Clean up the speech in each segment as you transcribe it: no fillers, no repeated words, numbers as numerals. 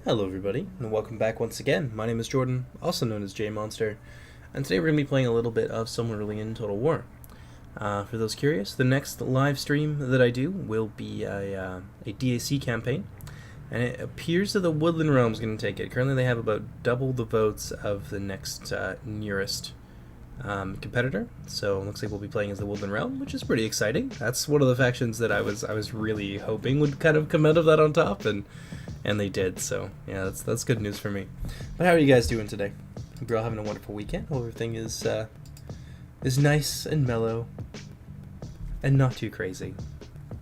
Hello everybody, and welcome back once again. My name is Jordan, also known as JMonster, and today we're going to be playing a little bit of Silmarillion Total War. For those curious, the next live stream that I do will be a DAC campaign, and it appears that the Woodland Realm is going to take it. Currently they have about double the votes of the next nearest competitor, so it looks like we'll be playing as the Woodland Realm, which is pretty exciting. That's one of the factions that I was really hoping would kind of come out of that on top, and they did. So yeah, that's good news for me. But how are you guys doing today? Hope you're all having a wonderful weekend. Hope everything is nice and mellow and not too crazy.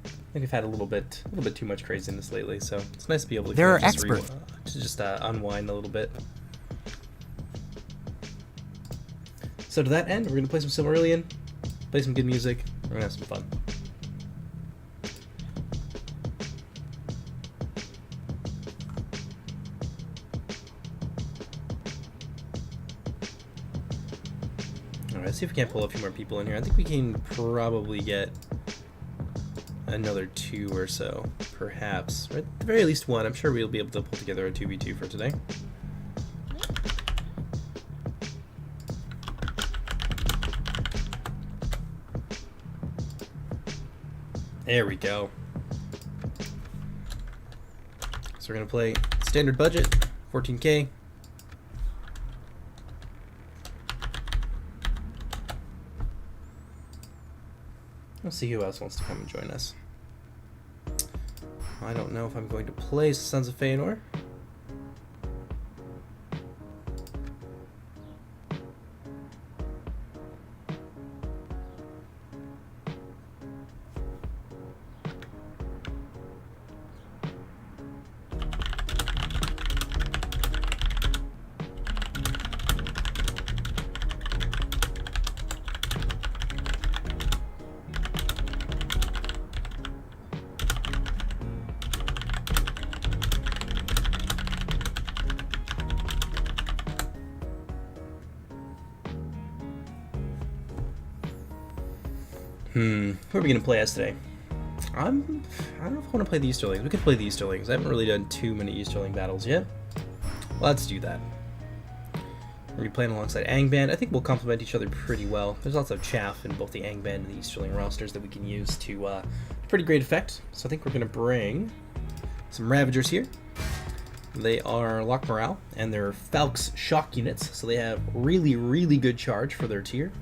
I think I've had a little bit too much craziness lately, so it's nice to be able to There are just experts. Unwind a little bit. So to that end, we're gonna play some Silmarillion, play some good music. We're gonna have some fun. Let's see if we can't pull a few more people in here. I think we can probably get another 2 or so, perhaps. Or at the very least 1. I'm sure we'll be able to pull together a 2v2 for today. There we go. So we're going to play standard budget, 14k. Let's see who else wants to come and join us. I don't know if I'm going to play Sons of Feanor. Who are we going to play as today? I don't know if I want to play the Easterlings. We could play the Easterlings. I haven't really done too many Easterling battles yet. Let's do that. We're going to be playing alongside Angband. I think we'll complement each other pretty well. There's lots of chaff in both the Angband and the Easterling rosters that we can use to pretty great effect. So I think we're going to bring some Ravagers here. They are Lock Morale, and they're Falk's shock units, so they have really, really good charge for their tier.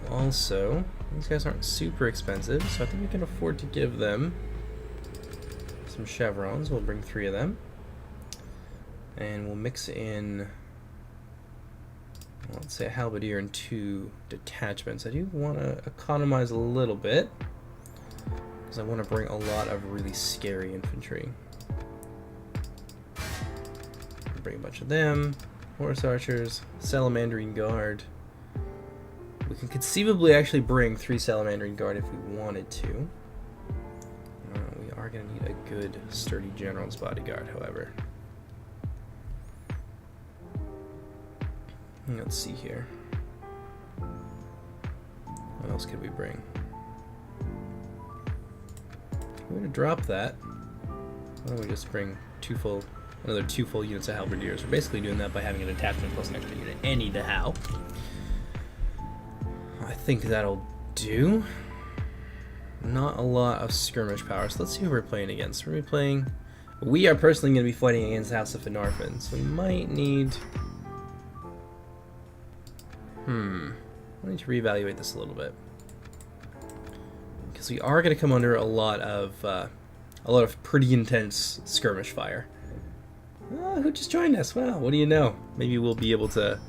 Also, these guys aren't super expensive, so I think we can afford to give them some chevrons. We'll bring 3 of them. And we'll mix in, let's say, a halberdier and 2 detachments. I do want to economize a little bit, because I want to bring a lot of really scary infantry. Bring a bunch of them, horse archers, salamandrine guard. We can conceivably actually bring 3 salamandrine guard if we wanted to. We are going to need a good, sturdy general's bodyguard, however. Let's see here. What else could we bring? We're going to drop that. Why don't we just bring another 2 full units of halberdiers? We're basically doing that by having an attachment plus an extra unit anyhow. I think that'll do. Not a lot of skirmish power, so let's see who we're playing against. We are personally going to be fighting against the House of Finarfin, so we might need... I need to reevaluate this a little bit. Because we are going to come under a lot of pretty intense skirmish fire. Who just joined us? Wow, what do you know? Maybe we'll be able to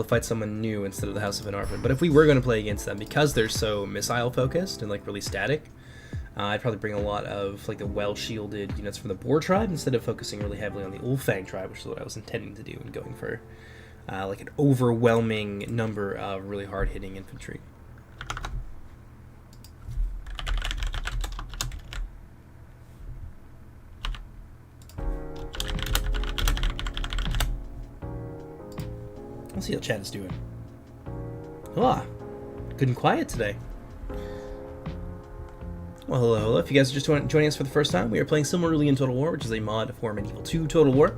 fight someone new instead of the House of Finarfin. But if we were going to play against them, because they're so missile focused and like really static, I'd probably bring a lot of like the well-shielded units from the Boar tribe instead of focusing really heavily on the Ulfang tribe, which is what I was intending to do and going for like an overwhelming number of really hard-hitting infantry. Let's see how chat is doing. Good and quiet today. Well, hello, hello. If you guys are just joining us for the first time, we are playing Silmarillion Total War, which is a mod for Medieval 2 Total War.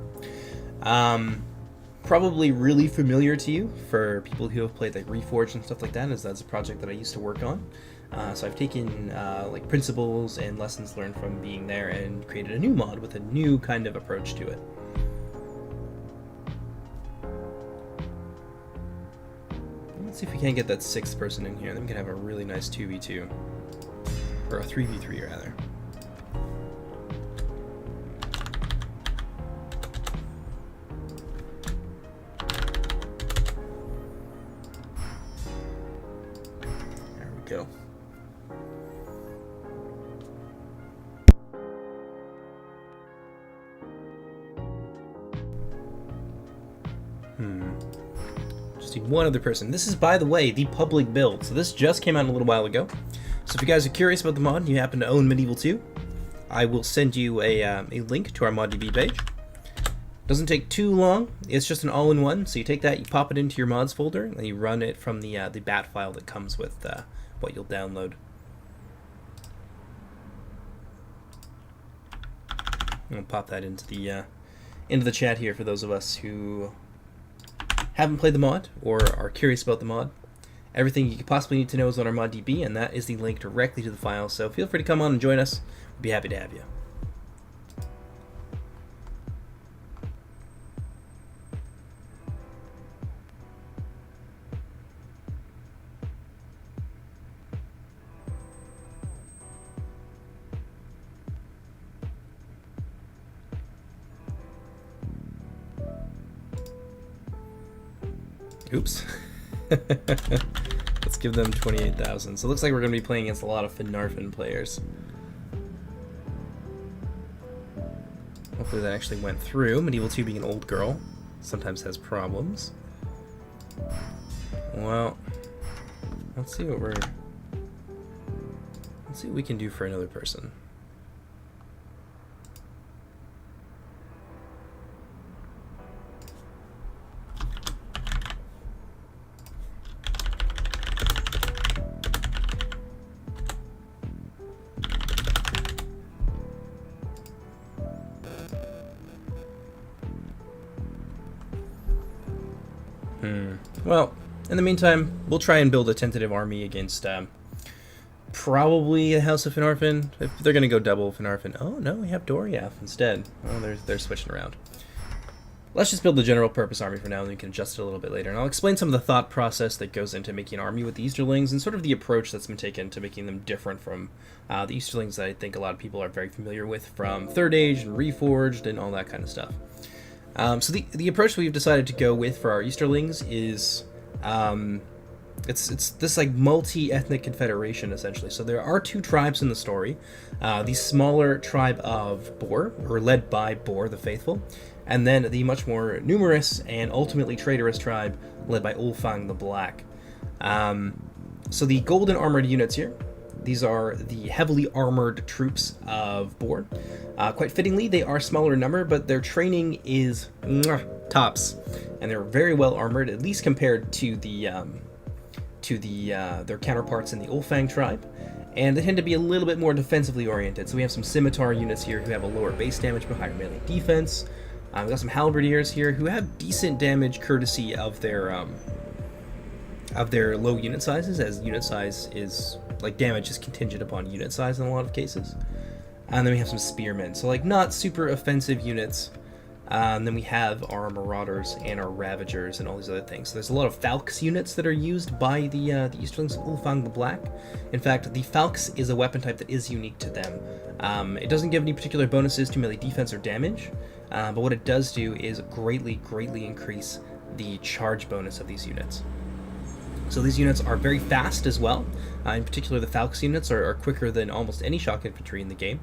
Probably really familiar to you for people who have played like Reforged and stuff like that, as that's a project that I used to work on. So I've taken like principles and lessons learned from being there and created a new mod with a new kind of approach to it. Let's see if we can't get that sixth person in here. Then we can have a really nice 2v2. Or a 3v3 rather. There we go. Just need one other person. This is, by the way, the public build. So this just came out a little while ago. So if you guys are curious about the mod and you happen to own Medieval 2, I will send you a link to our ModDB page. Doesn't take too long. It's just an all-in-one. So you take that, you pop it into your mods folder, and you run it from the bat file that comes with what you'll download. I'll pop that into the chat here for those of us who haven't played the mod or are curious about the mod. Everything you could possibly need to know is on our ModDB, and that is the link directly to the file, so feel free to come on and join us. We'd be happy to have you. Oops. Let's give them 28,000. So it looks like we're going to be playing against a lot of Finarfin players. Hopefully that actually went through. Medieval 2 being an old girl sometimes has problems. Well, let's see what we can do for another person. Well, in the meantime, we'll try and build a tentative army against probably the House of Finarfin. If they're going to go double Finarfin. Oh, no, we have Doriath instead. Oh, they're switching around. Let's just build the general purpose army for now, and we can adjust it a little bit later. And I'll explain some of the thought process that goes into making an army with the Easterlings and sort of the approach that's been taken to making them different from the Easterlings that I think a lot of people are very familiar with from Third Age and Reforged and all that kind of stuff. So the approach we've decided to go with for our Easterlings is it's this like multi-ethnic confederation essentially. So there are two tribes in the story. The smaller tribe of Boar, or led by Boar the Faithful, and then the much more numerous and ultimately traitorous tribe led by Ulfang the Black. So the golden armored units here, these are the heavily armored troops of Boar. Quite fittingly, they are smaller in number, but their training is tops, and they're very well armored, at least compared to their counterparts in the Ulfang tribe. And they tend to be a little bit more defensively oriented. So we have some scimitar units here who have a lower base damage but higher melee defense. We've got some halberdiers here who have decent damage courtesy of their low unit sizes, as unit size is, like, damage is contingent upon unit size in a lot of cases. And then we have some spearmen, so like not super offensive units. And then we have our marauders and our ravagers and all these other things. So there's a lot of Falx units that are used by the Easterlings of Ulfang the Black. In fact, the Falx is a weapon type that is unique to them. It doesn't give any particular bonuses to melee defense or damage, but what it does do is greatly increase the charge bonus of these units. So these units are very fast as well. In particular, the Falx units are quicker than almost any shock infantry in the game.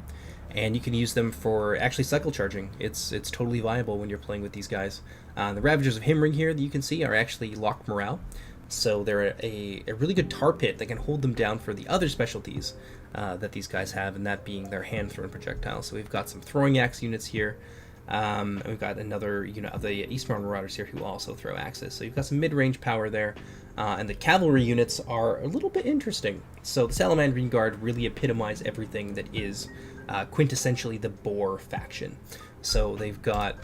And you can use them for actually cycle charging. It's totally viable when you're playing with these guys. The Ravagers of Himring here that you can see are actually locked morale. So they're a really good tar pit that can hold them down for the other specialties that these guys have, and that being their hand-thrown projectiles. So we've got some throwing axe units here. And we've got another unit of the Eastbound Marauders here who also throw axes. So you've got some mid-range power there. And the cavalry units are a little bit interesting. So the Salamandrine Guard really epitomize everything that is quintessentially the Boar faction. So they've got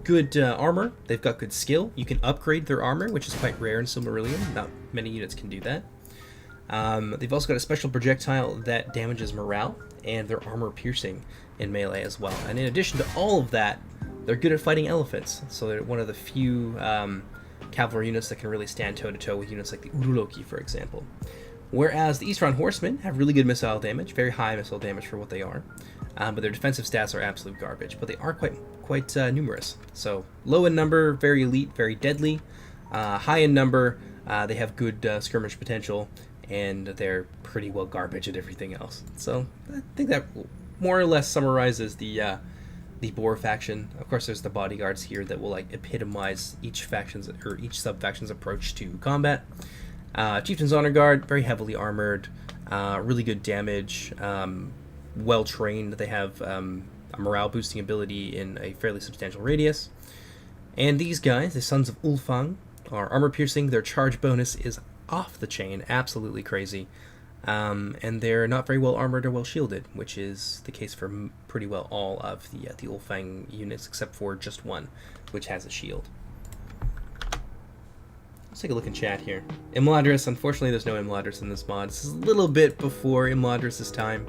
good armor, they've got good skill. You can upgrade their armor, which is quite rare in Silmarillion. Not many units can do that. They've also got a special projectile that damages morale, and their armor piercing in melee as well. And in addition to all of that, they're good at fighting elephants. So they're one of the few cavalry units that can really stand toe-to-toe with units like the Uruloki, for example. Whereas the Easterling Horsemen have really good missile damage, very high missile damage for what they are, but their defensive stats are absolute garbage. But they are quite numerous. So low in number, very elite, very deadly. High in number, they have good skirmish potential, and they're pretty well garbage at everything else. So I think that more or less summarizes the Boar faction. Of course, there's the bodyguards here that will like epitomize each faction's or each sub-faction's approach to combat. Chieftain's Honor Guard, very heavily armored, really good damage, well trained. They have a morale boosting ability in a fairly substantial radius. And these guys, the Sons of Ulfang, are armor piercing. Their charge bonus is off the chain, absolutely crazy. And they're not very well armored or well shielded, which is the case for pretty well all of the Ulfang units, except for just one, which has a shield. Let's take a look in chat here. Imladris, unfortunately there's no Imladris in this mod. This is a little bit before Imladris' time.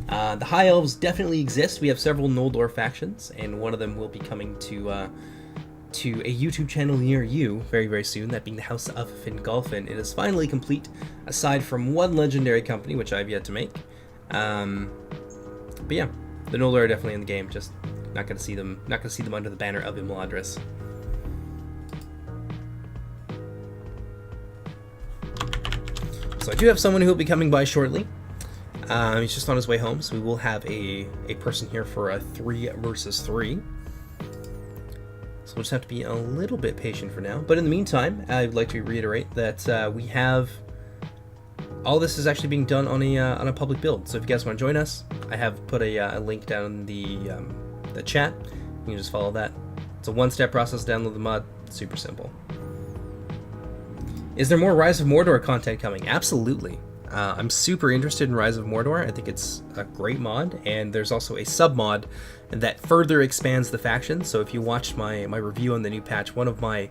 The High Elves definitely exist. We have several Noldor factions, and one of them will be coming to a YouTube channel near you very, very soon, that being the House of Fingolfin. It is finally complete, aside from one legendary company, which I've yet to make. But yeah, the Noldor are definitely in the game, just not gonna see them under the banner of Imladris. So I do have someone who will be coming by shortly. He's just on his way home, so we will have a person here for a 3 versus 3. So we'll just have to be a little bit patient for now. But in the meantime, I'd like to reiterate that we have all this is actually being done on a public build. So if you guys want to join us, I have put a link down in the chat. You can just follow that. It's a one-step process. Download the mod. Super simple. Is there more Rise of Mordor content coming? Absolutely. I'm super interested in Rise of Mordor. I think it's a great mod, and there's also a sub-mod that further expands the faction. So if you watched my review on the new patch, one of my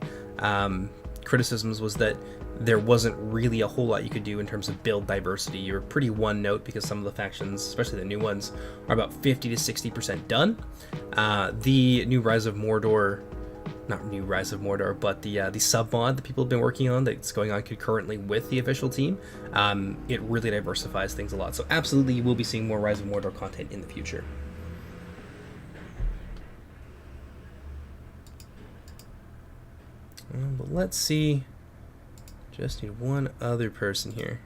criticisms was that there wasn't really a whole lot you could do in terms of build diversity. You're pretty one note because some of the factions, especially the new ones, are about 50 to 60% done. The new Rise of Mordor, not new Rise of Mordor, but the sub-mod that people have been working on that's going on concurrently with the official team, it really diversifies things a lot. So absolutely you will be seeing more Rise of Mordor content in the future. But let's see. Just need one other person here.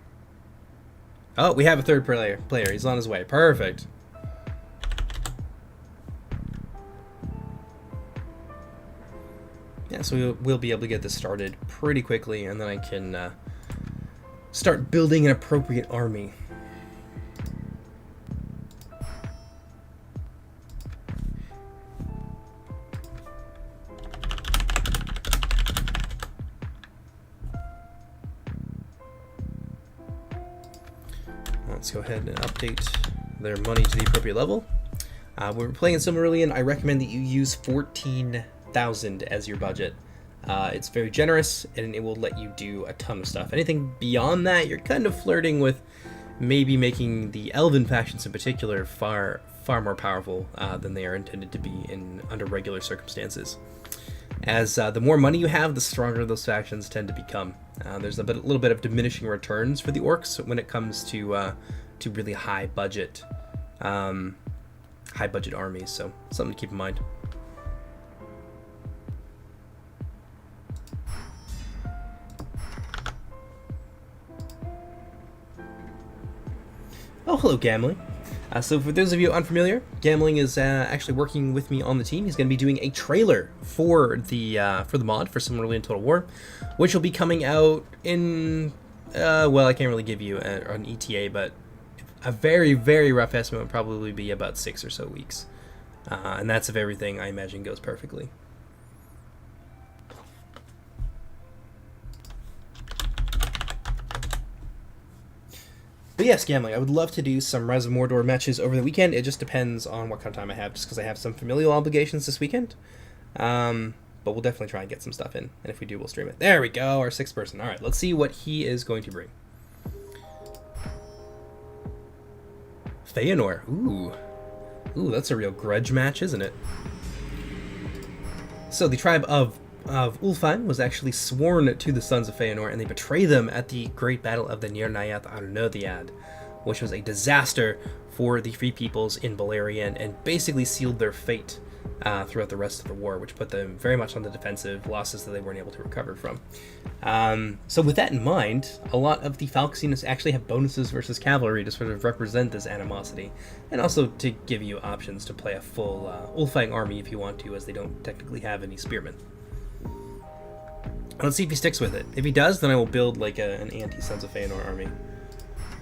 Oh, we have a third player. He's on his way. Perfect. Yeah, so we'll be able to get this started pretty quickly, and then I can start building an appropriate army. Let's go ahead and update their money to the appropriate level. When we're playing in Silmarillion, I recommend that you use 14,000 as your budget. It's very generous, and it will let you do a ton of stuff. Anything beyond that, you're kind of flirting with maybe making the Elven factions in particular far more powerful than they are intended to be under regular circumstances. As the more money you have, the stronger those factions tend to become. There's a little bit of diminishing returns for the orcs when it comes to really high budget armies. So something to keep in mind. Oh, hello, Gamling. So for those of you unfamiliar, Gamling is actually working with me on the team. He's going to be doing a trailer for the mod for Silmarillion Total War, which will be coming out in well, I can't really give you an ETA, but a very, very rough estimate would probably be about 6 or so weeks, and that's if everything I imagine goes perfectly. But yes, gambling. I would love to do some Rise of Mordor matches over the weekend. It just depends on what kind of time I have, just because I have some familial obligations this weekend. But we'll definitely try and get some stuff in, and if we do, we'll stream it. There we go, our 6th person. All right, let's see what he is going to bring. Feanor. Ooh, that's a real grudge match, isn't it? So the tribe of Ulfheim was actually sworn to the Sons of Feanor, and they betray them at the Great Battle of the Nirnaeth Arnodiad, which was a disaster for the Free Peoples in Beleriand, and basically sealed their fate throughout the rest of the war, which put them very much on the defensive, losses that they weren't able to recover from. So with that in mind, a lot of the Falcons units actually have bonuses versus cavalry to sort of represent this animosity, and also to give you options to play a full Ulfang army if you want to, as they don't technically have any spearmen. Let's see if he sticks with it. If he does, then I will build like an anti-Sons of Feanor army.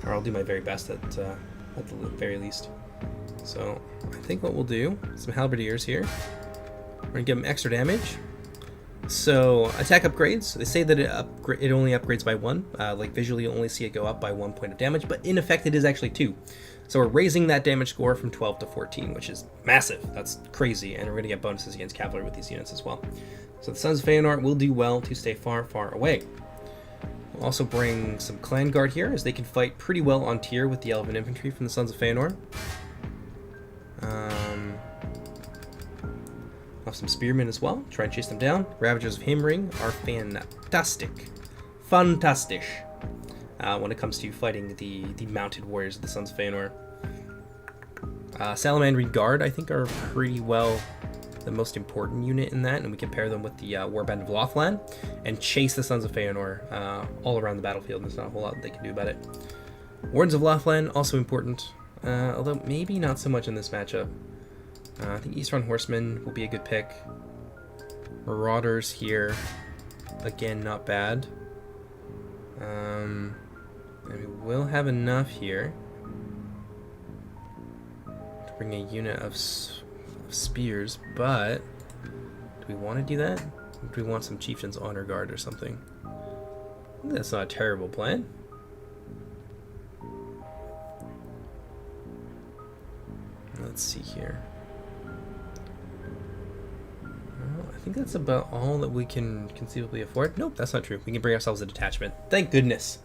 Or I'll do my very best at the very least. So, I think what we'll do, some halberdiers here. We're going to give them extra damage. So, attack upgrades. They say that it only upgrades by 1. Like, visually you only see it go up by 1 point of damage, but in effect it is actually 2. So we're raising that damage score from 12 to 14, which is massive. That's crazy, and we're going to get bonuses against cavalry with these units as well. So the Sons of Feanor will do well to stay far, far away. We'll also bring some Clan Guard here, as they can fight pretty well on tier with the Elven Infantry from the Sons of Feanor. Have some Spearmen as well, try and chase them down. Ravagers of Himring are fantastic. Fantastic. When it comes to fighting the mounted warriors of the Sons of Feanor. Salamandrian Guard, I think, are pretty well the most important unit in that, and we can pair them with the Warband of Lothlan and chase the Sons of Feanor all around the battlefield. There's not a whole lot they can do about it. Wardens of Lothlan, also important, although maybe not so much in this matchup. I think Easterling Horsemen will be a good pick. Marauders here, again, not bad. And we will have enough here to bring a unit of spears, but do we want to do that? Or do we want some Chieftain's Honor Guard or something? That's not a terrible plan. Let's see here. I think that's about all that we can conceivably afford. Nope, that's not true. We can bring ourselves a detachment. Thank goodness.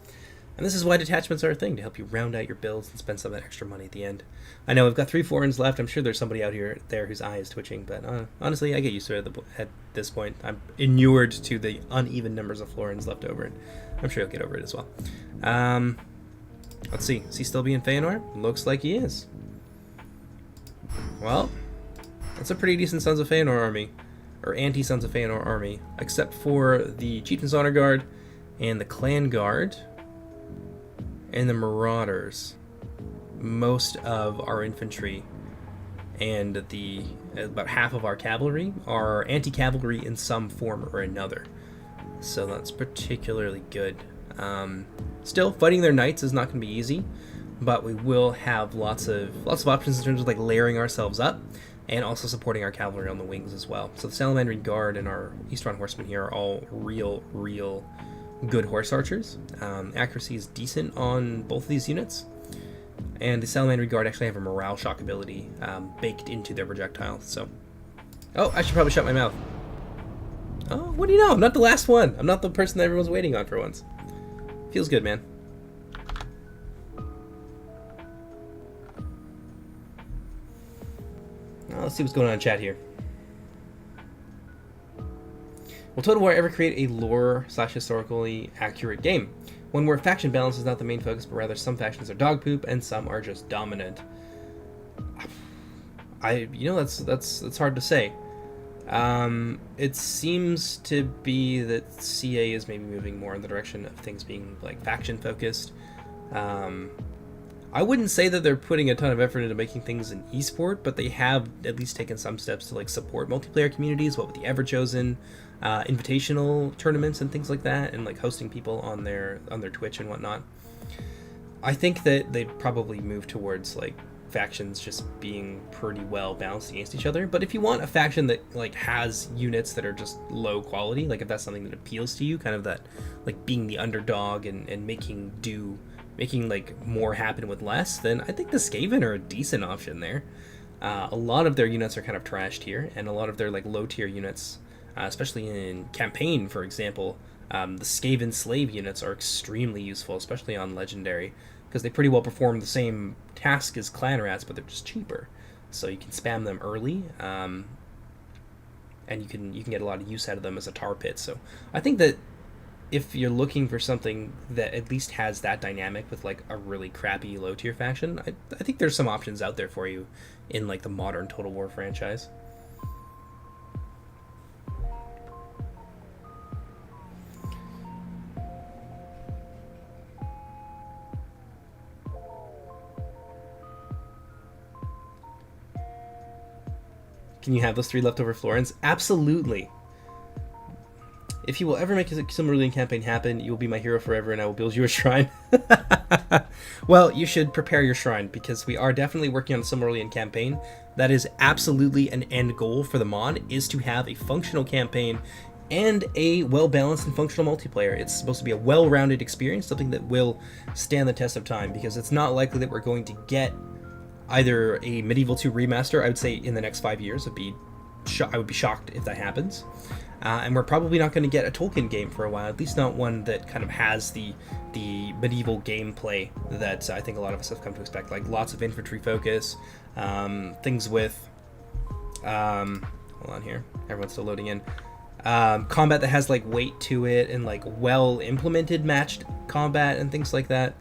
And this is why detachments are a thing, to help you round out your builds and spend some of that extra money at the end. I know we've got 3 foreigns left. I'm sure there's somebody out there whose eye is twitching, but honestly, I get used to it at this point. I'm inured to the uneven numbers of florins left over, and I'm sure he'll get over it as well. Let's see. Is he still being Feanor? Looks like he is. Well, that's a pretty decent Sons of Feanor army, or anti-Sons of Feanor army, except for the Chieftain's Honor Guard and the Clan Guard and the Marauders. Most of our infantry and about half of our cavalry are anti-cavalry in some form or another, so that's particularly good. Still, fighting their knights is not going to be easy, but we will have lots of options in terms of like layering ourselves up and also supporting our cavalry on the wings as well. So the Salamandrian Guard and our Easterling Horsemen here are all real good horse archers. Accuracy is decent on both of these units, and the Salamandrian Guard actually have a morale shock ability baked into their projectile. So, oh, I should probably shut my mouth. Oh, what do you know? I'm not the last one. I'm not the person that everyone's waiting on for once. Feels good, man. Let's see what's going on in chat here. Will Total War ever create a lore/historically accurate game? One where faction balance is not the main focus, but rather some factions are dog poop and some are just dominant. That's hard to say. It seems to be that CA is maybe moving more in the direction of things being like faction focused. I wouldn't say that they're putting a ton of effort into making things an esport, but they have at least taken some steps to like support multiplayer communities, what with the Everchosen, invitational tournaments and things like that, and like hosting people on their Twitch and whatnot. I think that they probably move towards like factions just being pretty well balanced against each other. But if you want a faction that like has units that are just low quality, like if that's something that appeals to you, kind of that like being the underdog and making do making like more happen with less, then I think the Skaven are a decent option there. A lot of their units are kind of trashed here, and a lot of their like low tier units, especially in campaign, for example, the Skaven slave units are extremely useful, especially on legendary, because they pretty well perform the same task as clan rats, but they're just cheaper. So you can spam them early, and you can get a lot of use out of them as a tar pit. So I think that if you're looking for something that at least has that dynamic with like a really crappy low tier faction, I think there's some options out there for you in like the modern Total War franchise. Can you have those 3 leftover Florins? Absolutely. If you will ever make a Silmarillion campaign happen, you will be my hero forever, and I will build you a shrine. Well, you should prepare your shrine, because we are definitely working on a Silmarillion campaign. That is absolutely an end goal for the mod, is to have a functional campaign and a well-balanced and functional multiplayer. It's supposed to be a well-rounded experience, something that will stand the test of time, because it's not likely that we're going to get either a Medieval 2 remaster, I would say, in the next 5 years. I would be shocked if that happens. And we're probably not going to get a Tolkien game for a while, at least not one that kind of has the medieval gameplay that I think a lot of us have come to expect, like lots of infantry focus, things with, hold on here, everyone's still loading in, combat that has like weight to it and like well implemented matched combat and things like that.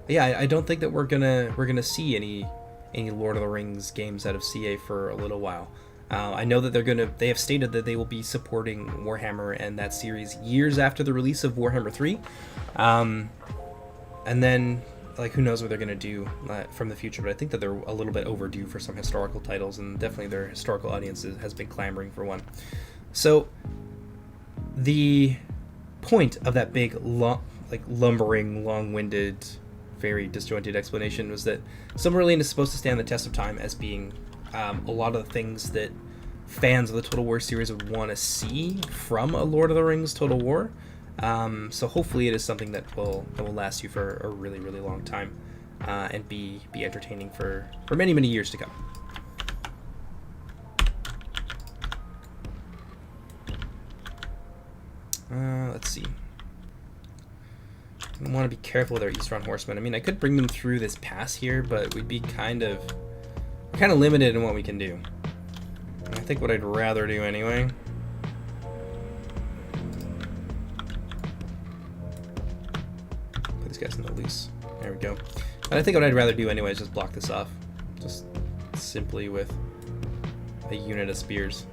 Yeah, I don't think that we're gonna see any Lord of the Rings games out of CA for a little while. I know that they have stated that they will be supporting Warhammer and that series years after the release of Warhammer 3. And then, like, who knows what they're going to do from the future, but I think that they're a little bit overdue for some historical titles, and definitely their historical audience has been clamoring for one. So, the point of that big, lumbering, long-winded, very disjointed explanation was that Silmarillion is supposed to stand the test of time as being a lot of the things that fans of the Total War series would want to see from a Lord of the Rings Total War. So hopefully it is something that will last you for a really, really long time, and be entertaining for many, many years to come. Let's see. I want to be careful with our Easterling horsemen. I mean, I could bring them through this pass here, but we'd be kind of limited in what we can do. And I think what I'd rather do anyway, put these guys in the loose. There we go. But I think what I'd rather do anyway is just block this off, just simply with a unit of spears.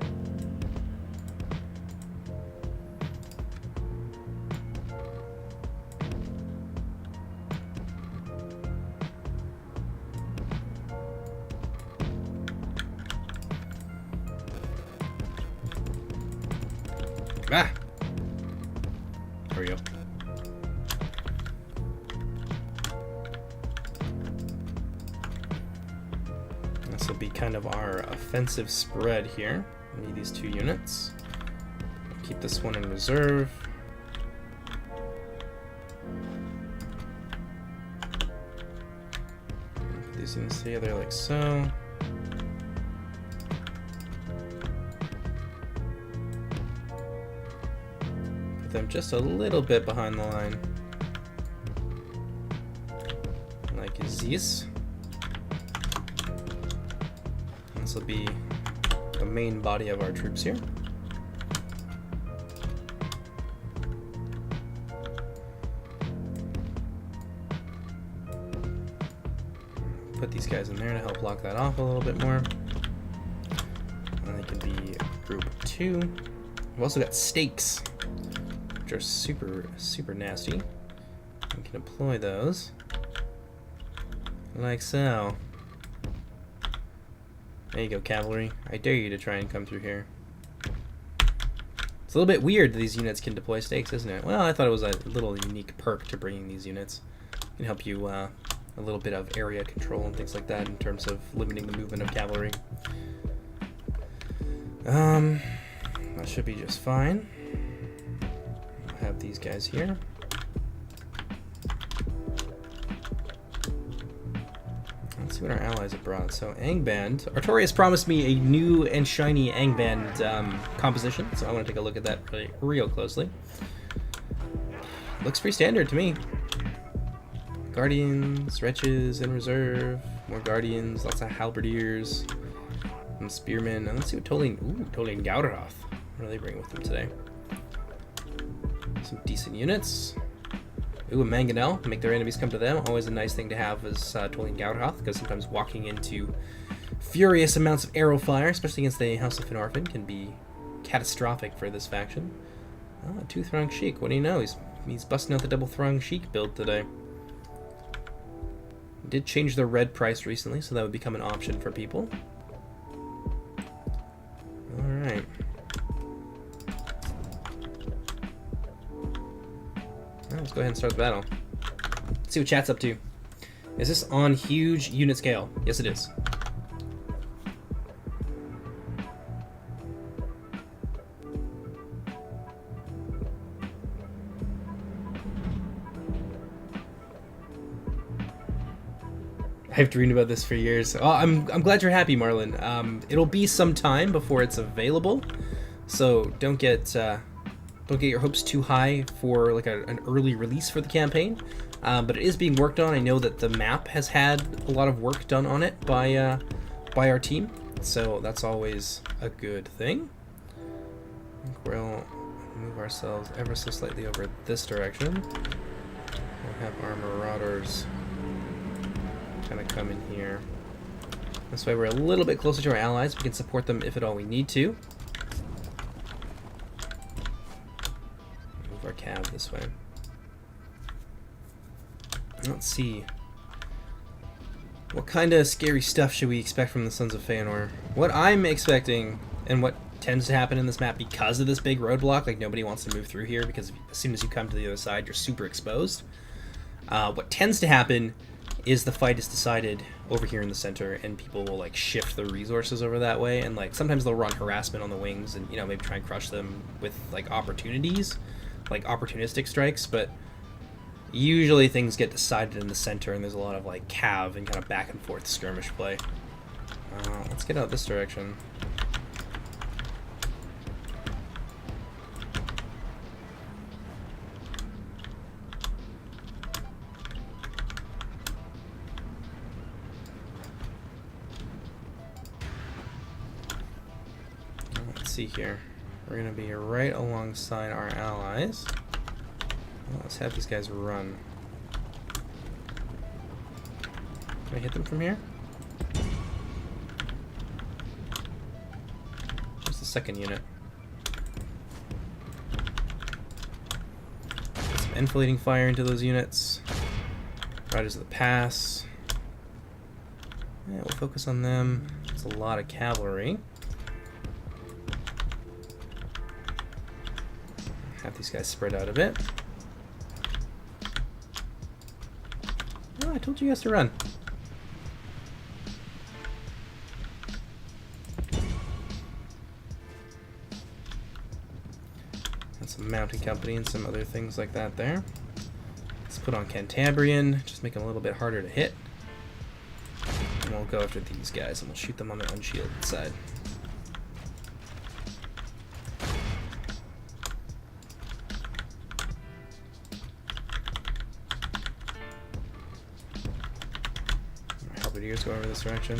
Ah! There we go. This will be kind of our offensive spread here. We need these 2 units. Keep this one in reserve. Put these units together like so. Them just a little bit behind the line, like this. This will be the main body of our troops here. Put these guys in there to help block that off a little bit more. And they can be group 2. We've also got stakes, which are super, super nasty. We can deploy those like so. There you go, cavalry. I dare you to try and come through here. It's a little bit weird that these units can deploy stakes, isn't it? Well, I thought it was a little unique perk to bringing these units. It can help you a little bit of area control and things like that in terms of limiting the movement of cavalry. That should be just fine. Have these guys here. see what our allies have brought. So Angband. Artorias promised me a new and shiny Angband composition, so I want to take a look at that real closely. Looks pretty standard to me. Guardians, Wretches in reserve, more Guardians, lots of Halberdiers, and Spearmen. And let's see what Tolian Gauderoth. What do they bring with them today? Some decent units. Ooh, a Mangonel. Make their enemies come to them. Always a nice thing to have is Tolian Gauderoth, because sometimes walking into furious amounts of arrow fire, especially against the House of Finarfin, can be catastrophic for this faction. Oh, 2-Throng Sheik. What do you know? He's busting out the double Throng Sheik build today. Did change the red price recently, so that would become an option for people. Alright. Let's go ahead and start the battle. Let's see what chat's up to. Is this on huge unit scale? Yes, it is. I've dreamed about this for years. Oh, I'm glad you're happy, Marlon. It'll be some time before it's available, so don't get your hopes too high for like an early release for the campaign. But it is being worked on. I know that the map has had a lot of work done on it by our team, so that's always a good thing. I think we'll move ourselves ever so slightly over this direction. We'll have our Marauders kind of come in here. This way we're a little bit closer to our allies. We can support them if at all we need to. Move our cav this way. Let's see. What kind of scary stuff should we expect from the Sons of Feanor? What I'm expecting, and what tends to happen in this map because of this big roadblock, like nobody wants to move through here because as soon as you come to the other side, you're super exposed. What tends to happen is the fight is decided over here in the center, and people will like shift the resources over that way, and like sometimes they'll run harassment on the wings and, you know, maybe try and crush them with like opportunities, like opportunistic strikes, but usually things get decided in the center and there's a lot of like cav and kind of back and forth skirmish play. Let's get out this direction. Here, we're gonna be right alongside our allies. Well, let's have these guys run. Can I hit them from here? Where's the second unit? Get some enfilading fire into those units. Riders of the Pass. Yeah, we'll focus on them. It's a lot of cavalry. Have these guys spread out a bit. Oh, I told you guys to run. And some mounted company and some other things like that there. Let's put on Cantabrian, just make them a little bit harder to hit. And we'll go after these guys and we'll shoot them on their unshielded side. Go over this direction.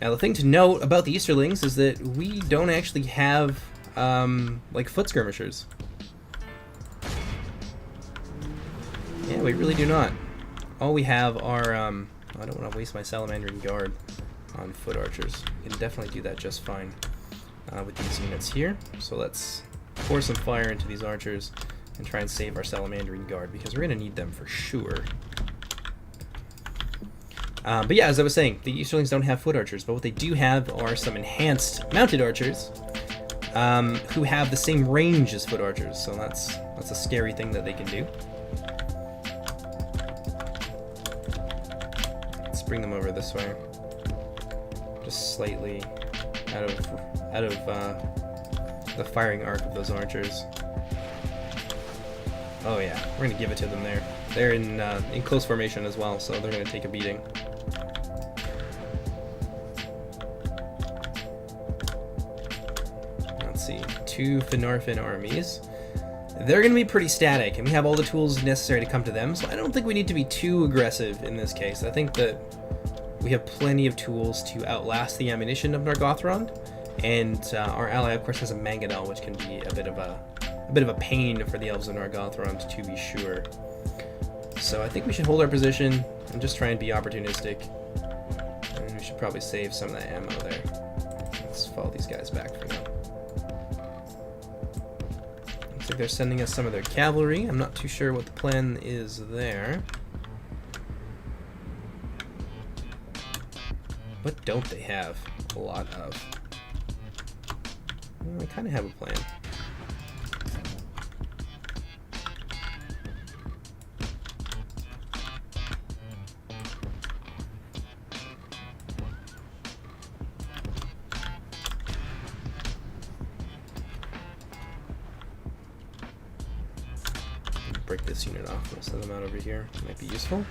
Now the thing to note about the Easterlings is that we don't actually have like foot skirmishers. Yeah, we really do not. All we have are I don't want to waste my Salamandrian Guard on foot archers. We can definitely do that just fine with these units here. So let's pour some fire into these archers and try and save our Salamandrian Guard because we're going to need them for sure. But yeah, as I was saying, the Easterlings don't have foot archers, but what they do have are some enhanced mounted archers who have the same range as foot archers, so that's a scary thing that they can do. Let's bring them over this way, just slightly out of the firing arc of those archers. Oh yeah, we're gonna give it to them there. They're in close formation as well, so they're going to take a beating. Let's see, 2 Finarfin armies. They're going to be pretty static, and we have all the tools necessary to come to them, so I don't think we need to be too aggressive in this case. I think that we have plenty of tools to outlast the ammunition of Nargothrond, and our ally, of course, has a Mangonel, which can be a bit of a pain for the Elves of Nargothrond, to be sure. So I think we should hold our position and just try and be opportunistic, and we should probably save some of that ammo there. Let's follow these guys back for now. Looks like they're sending us some of their cavalry. I'm not too sure what the plan is there. What don't they have a lot of? Well, I kind of have a plan. Break this unit off. We'll send them out over here. Might be useful.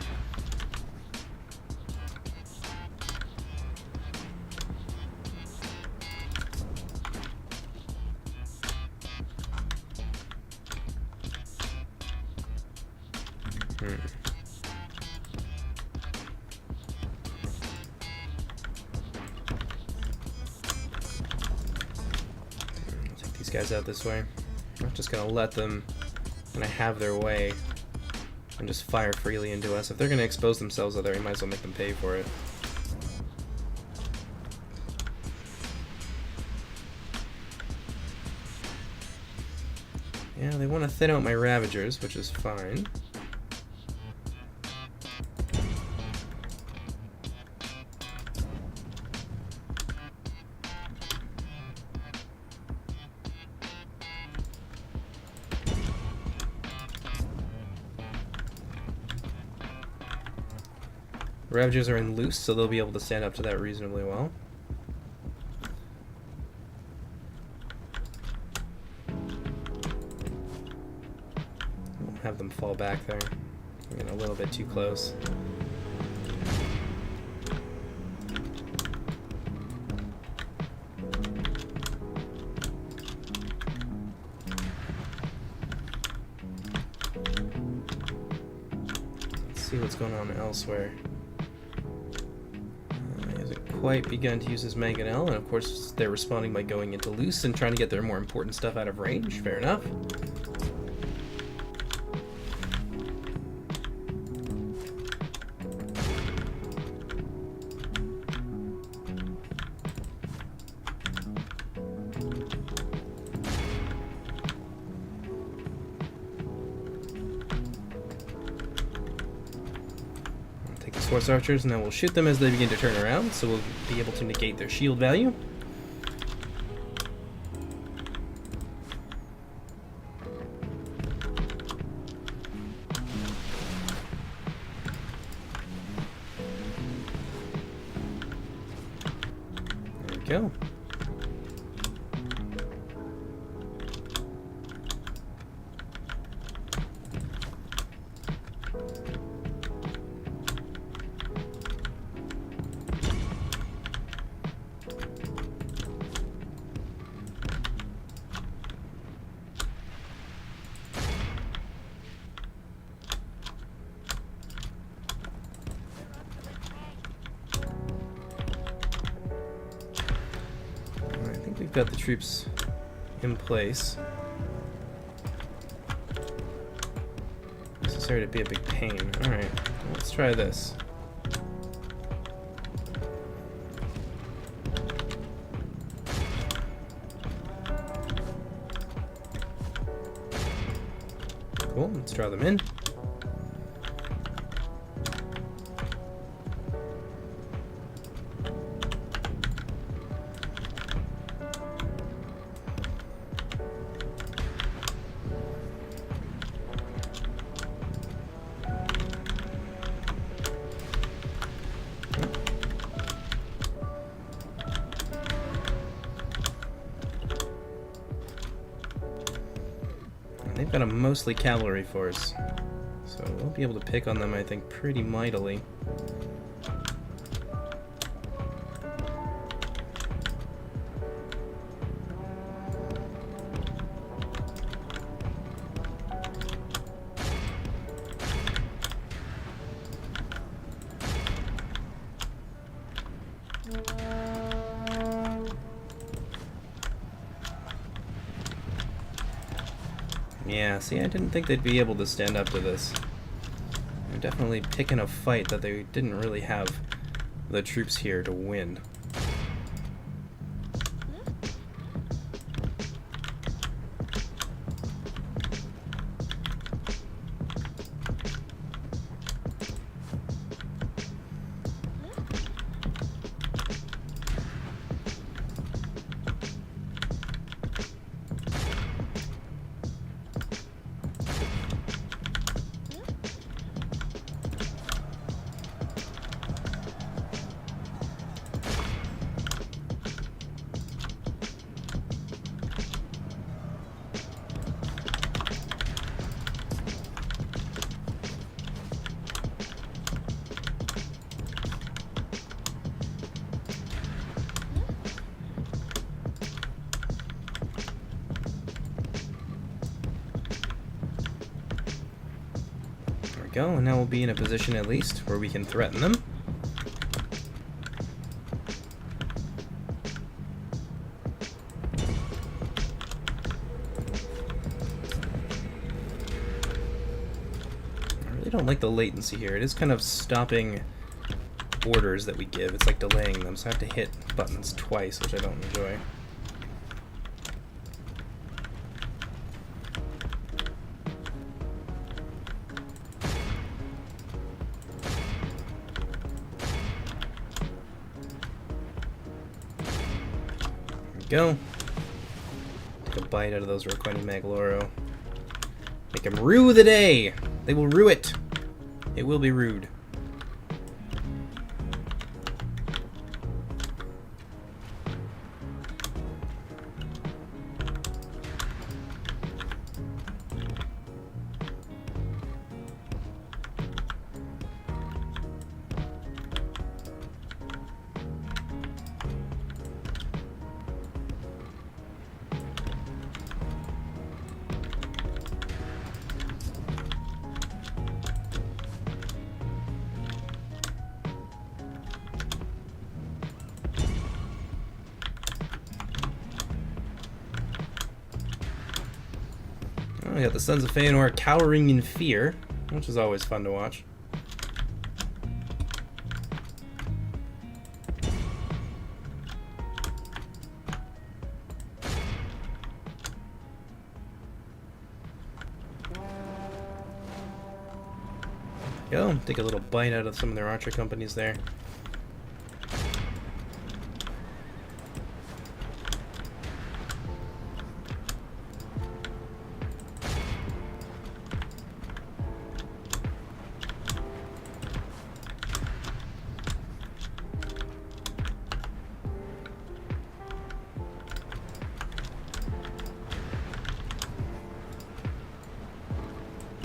I'll take these guys out this way. I'm not just gonna let them kind of have their way and just fire freely into us. If they're gonna expose themselves out there, we might as well make them pay for it. Yeah, they want to thin out my Ravagers, which is fine. Ravagers are in loose, so they'll be able to stand up to that reasonably well. Won't have them fall back there. I'm getting a little bit too close. Let's see what's going on elsewhere. Quite begun to use his Mangonel, and of course they're responding by going into loose and trying to get their more important stuff out of range. Fair enough. Force archers, and then we'll shoot them as they begin to turn around, so we'll be able to negate their shield value. There we go. We've got the troops in place. Necessary to be a big pain. Alright, let's try this. Cool, let's draw them in. They've got a mostly cavalry force, So we'll be able to pick on them, I think, pretty mightily. Yeah, see, I didn't think they'd be able to stand up to this. They're definitely picking a fight that they didn't really have the troops here to win. Go, and now we'll be in a position at least where we can threaten them. I really don't like the latency here. It is kind of stopping orders that we give. It's like delaying them, so I have to hit buttons twice, which I don't enjoy. Go. Take a bite out of those Roqueni Magloro. Make them rue the day! They will rue it! It will be rude. We got the Sons of Feanor cowering in fear, which is always fun to watch. Go, take a little bite out of some of their archer companies there.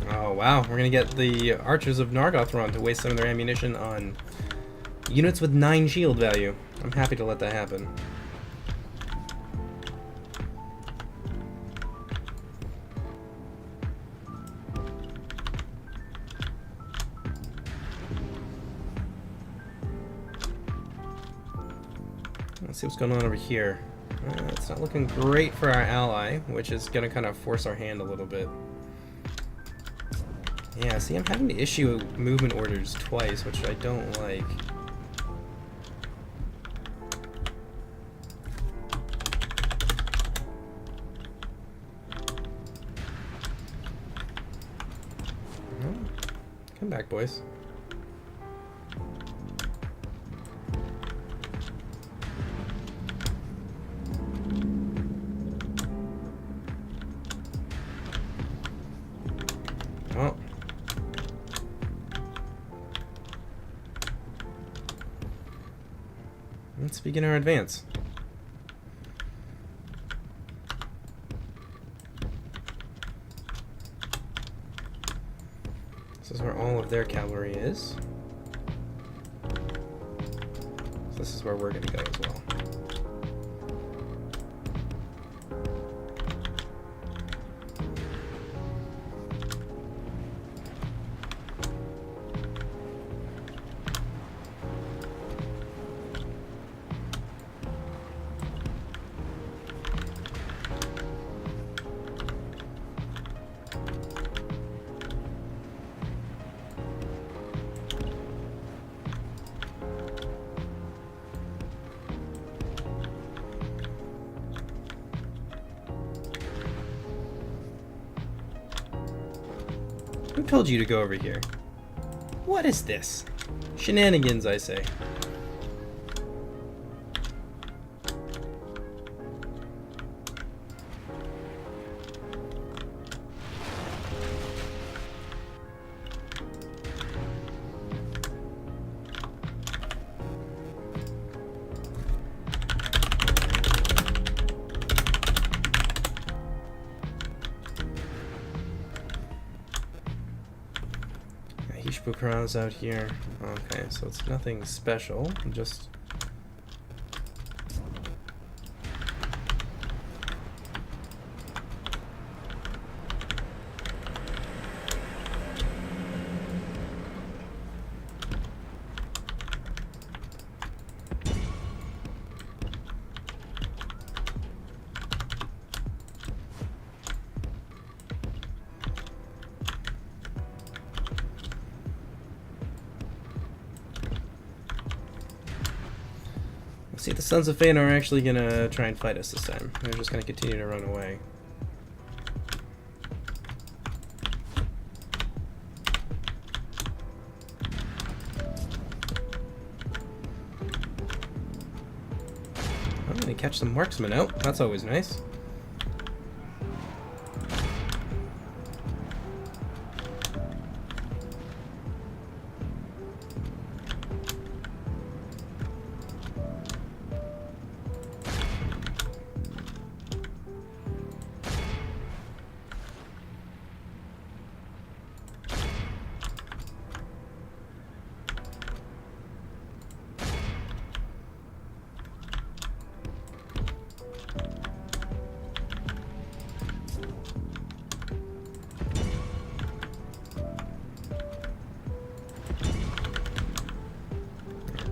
Oh wow, we're gonna get the Archers of Nargothrond to waste some of their ammunition on units with 9 shield value. I'm happy to let that happen. Let's see what's going on over here. It's not looking great for our ally, which is gonna kind of force our hand a little bit. Yeah, see, I'm having to issue movement orders twice, which I don't like. Well, come back, boys. Well. Let's begin our advance. all of their cavalry is. So this is where we're going to go as well. Who told you to go over here? What is this? Shenanigans, I say. Bukarana's out here. Okay, so it's nothing special. Just see, the Sons of Fane are actually gonna try and fight us this time. They're just gonna continue to run away. I'm gonna catch some marksmen out. That's always nice.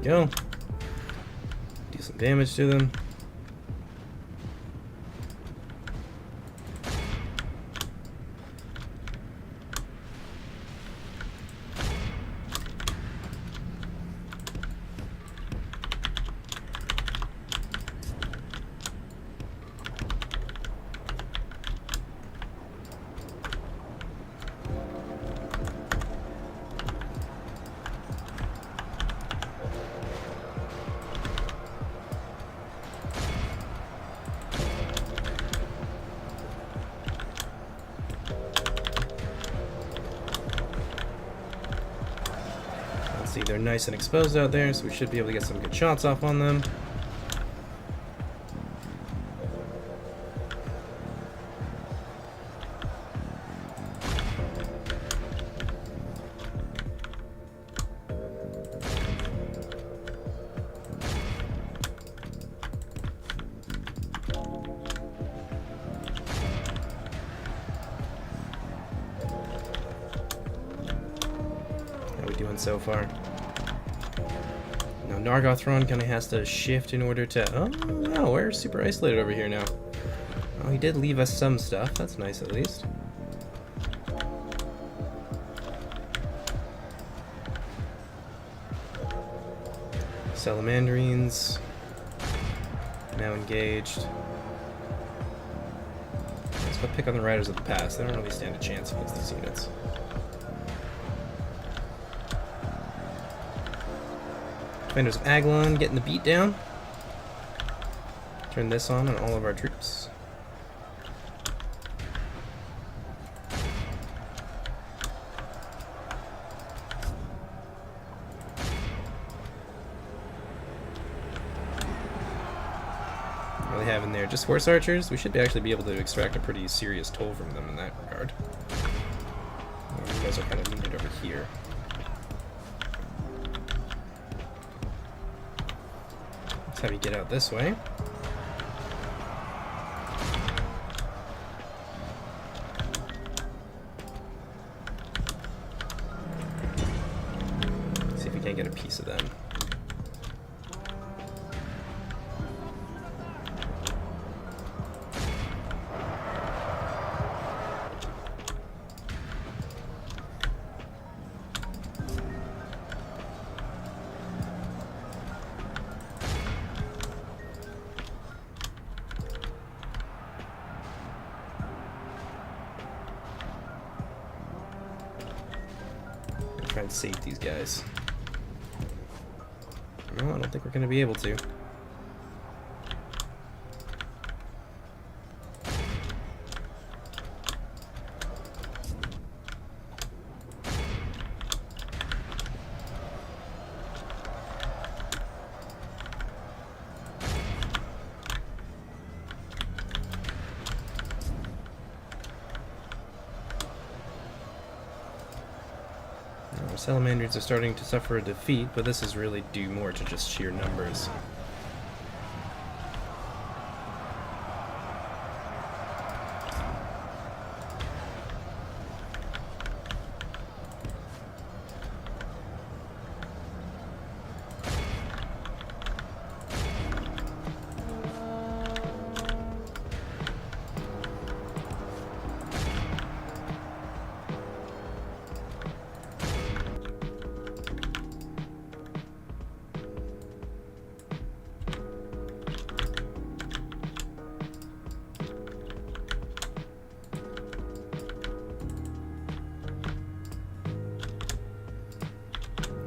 Go. Do some damage to them. See, they're nice and exposed out there, so we should be able to get some good shots off on them. How are we doing so far? Now Nargothrond kind of has to shift in order to... Oh, no, we're super isolated over here now. Oh, he did leave us some stuff. That's nice, at least. Salamandrines. Now engaged. Let's go pick on the Riders of the Past. They don't really stand a chance against these units. Defenders of Aglon getting the beat down. Turn this on all of our troops. What do they have in there? Just horse archers? We should actually be able to extract a pretty serious toll from them in that regard. guys are kind of needed over here. Let's have you get out this way. See if we can't get a piece of them. Try and save these guys. No, I don't think we're going to be able to. Salamanders are starting to suffer a defeat, but this is really due more to just sheer numbers.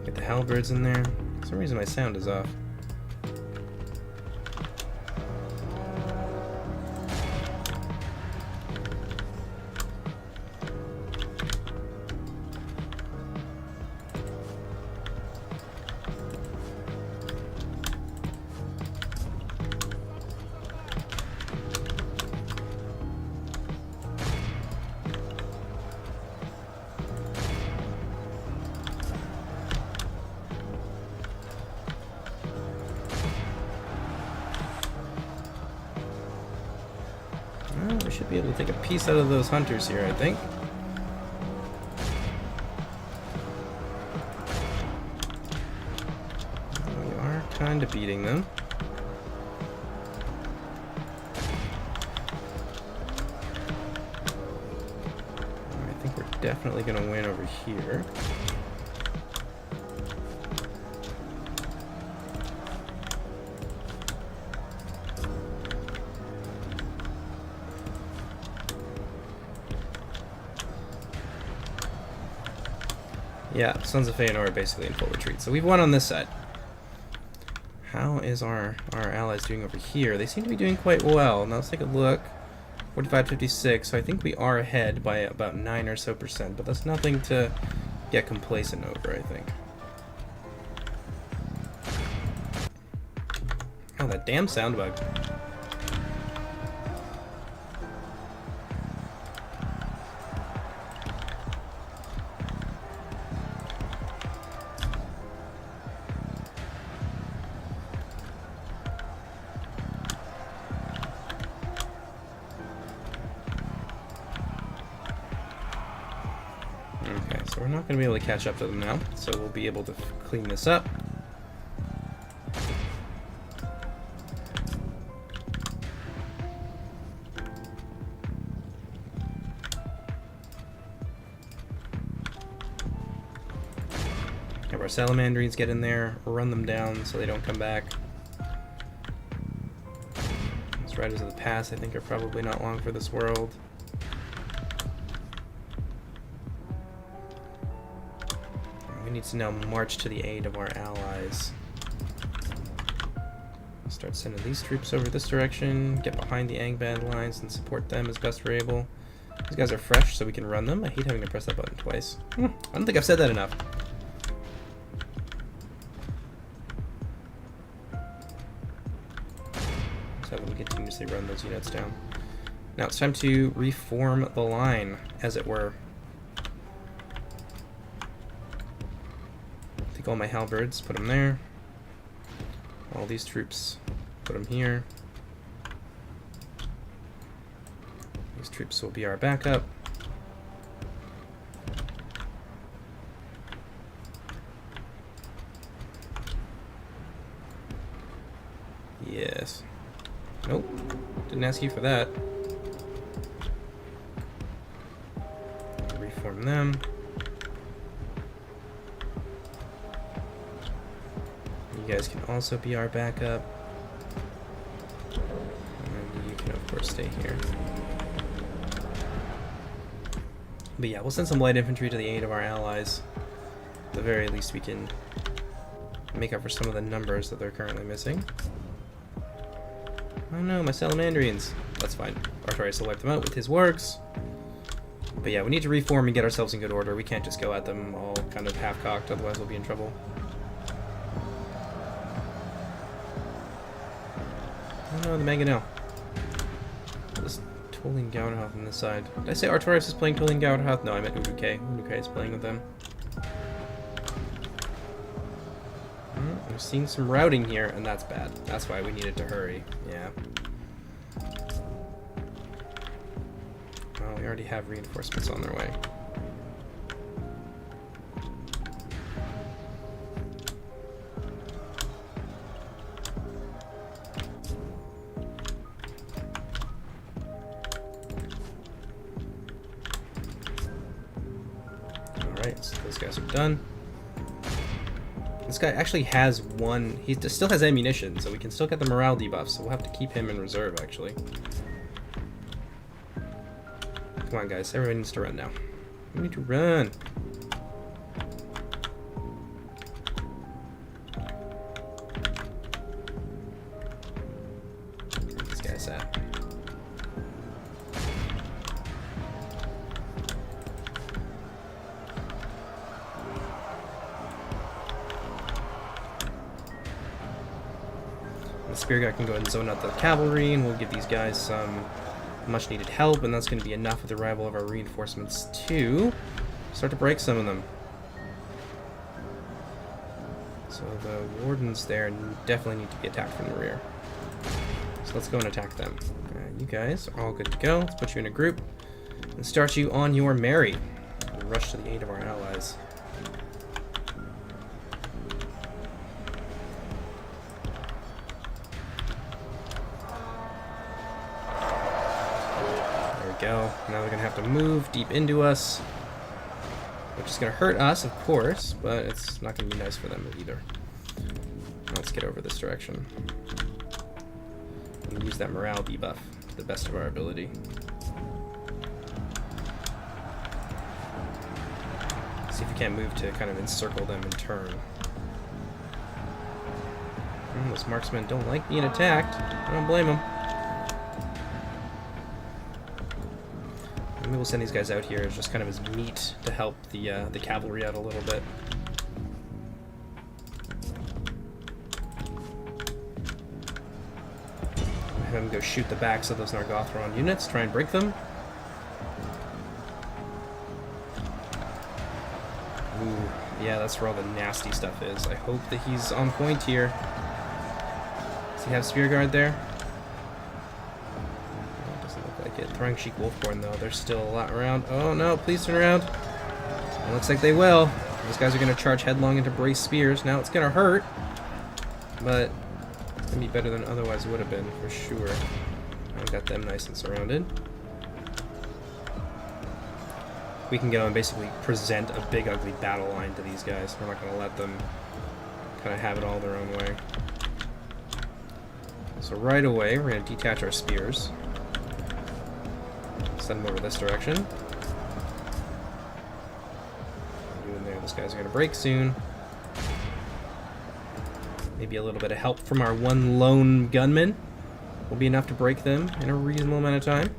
Get the halberds in there. For some reason my sound is off. Well, we should be able to take a piece out of those hunters here, I think. We are kind of beating them. I think we're definitely going to win over here. Yeah, Sons of Feanor are basically in full retreat, so we've won on this side. How is our allies doing over here? They seem to be doing quite well. Now let's take a look. 45-56, so I think we are ahead by about 9 or so %, but that's nothing to get complacent over, I think. Oh, that damn sound bug. Okay, so we're not going to be able to catch up to them now, so we'll be able to clean this up. Have our salamandrines get in there, run them down so they don't come back. These Riders of the Past, I think, are probably not long for this world. We need to now march to the aid of our allies. Start sending these troops over this direction, get behind the Angband lines and support them as best we're able. These guys are fresh, so we can run them. I hate having to press that button twice. I don't think I've said that enough. So we'll continuously run those units down. Now it's time to reform the line, as it were. Take all my halberds, put them there. All these troops, put them here. These troops will be our backup. Yes. Nope. Didn't ask you for that. Reform them. You guys can also be our backup. And you can, of course, stay here. But yeah, we'll send some light infantry to the aid of our allies. At the very least, we can make up for some of the numbers that they're currently missing. Oh no, my salamandrians. That's fine. Artorias will wipe them out with his wargs. But yeah, we need to reform and get ourselves in good order. We can't just go at them all kind of half-cocked, otherwise we'll be in trouble. Oh no, the Mangonel. This Tolling Gauderhoth on this side. Did I say Artorias is playing Tolling Gauderhoth? No, I meant Urukai. Urukai is playing with them. I'm seeing some routing here, and that's bad. That's why we needed to hurry. Yeah. Well, we already have reinforcements on their way. Alright, so those guys are done. This guy actually has one. He still has ammunition, so we can still get the morale debuff. So we'll have to keep him in reserve, actually. Come on, guys. Everyone needs to run now. We need to run. Where's this guy's at? The spear guy can go ahead and zone out the cavalry, and we'll give these guys some much needed help, and that's going to be enough with the arrival of our reinforcements to start to break some of them. So the wardens there definitely need to be attacked from the rear. So let's go and attack them. You guys are all good to go. Let's put you in a group and start you on your merry. We'll rush to the aid of our allies. Go. Now they're gonna have to move deep into us, which is gonna hurt us, of course, but it's not gonna be nice for them either. Let's get over this direction and use that morale debuff to the best of our ability. See if we can't move to kind of encircle them in turn. Those marksmen don't like being attacked. I don't blame them. Maybe we'll send these guys out here as just kind of as meat to help the cavalry out a little bit. Have them go shoot the backs of those Nargothrond units, try and break them. Ooh, yeah, that's where all the nasty stuff is. I hope that he's on point here. Does he have Spear Guard there? Throwing Sheik Wolfborn, though, there's still a lot around. Oh no, please turn around. It looks like they will. Those guys are going to charge headlong into Brace Spears. Now it's going to hurt, but it's going to be better than otherwise would have been, for sure. I've got them nice and surrounded. We can go and basically present a big, ugly battle line to these guys. We're not going to let them kind of have it all their own way. So right away, we're going to detach our spears. Send them over this direction. You in there, those guys are going to break soon. Maybe a little bit of help from our one lone gunman will be enough to break them in a reasonable amount of time.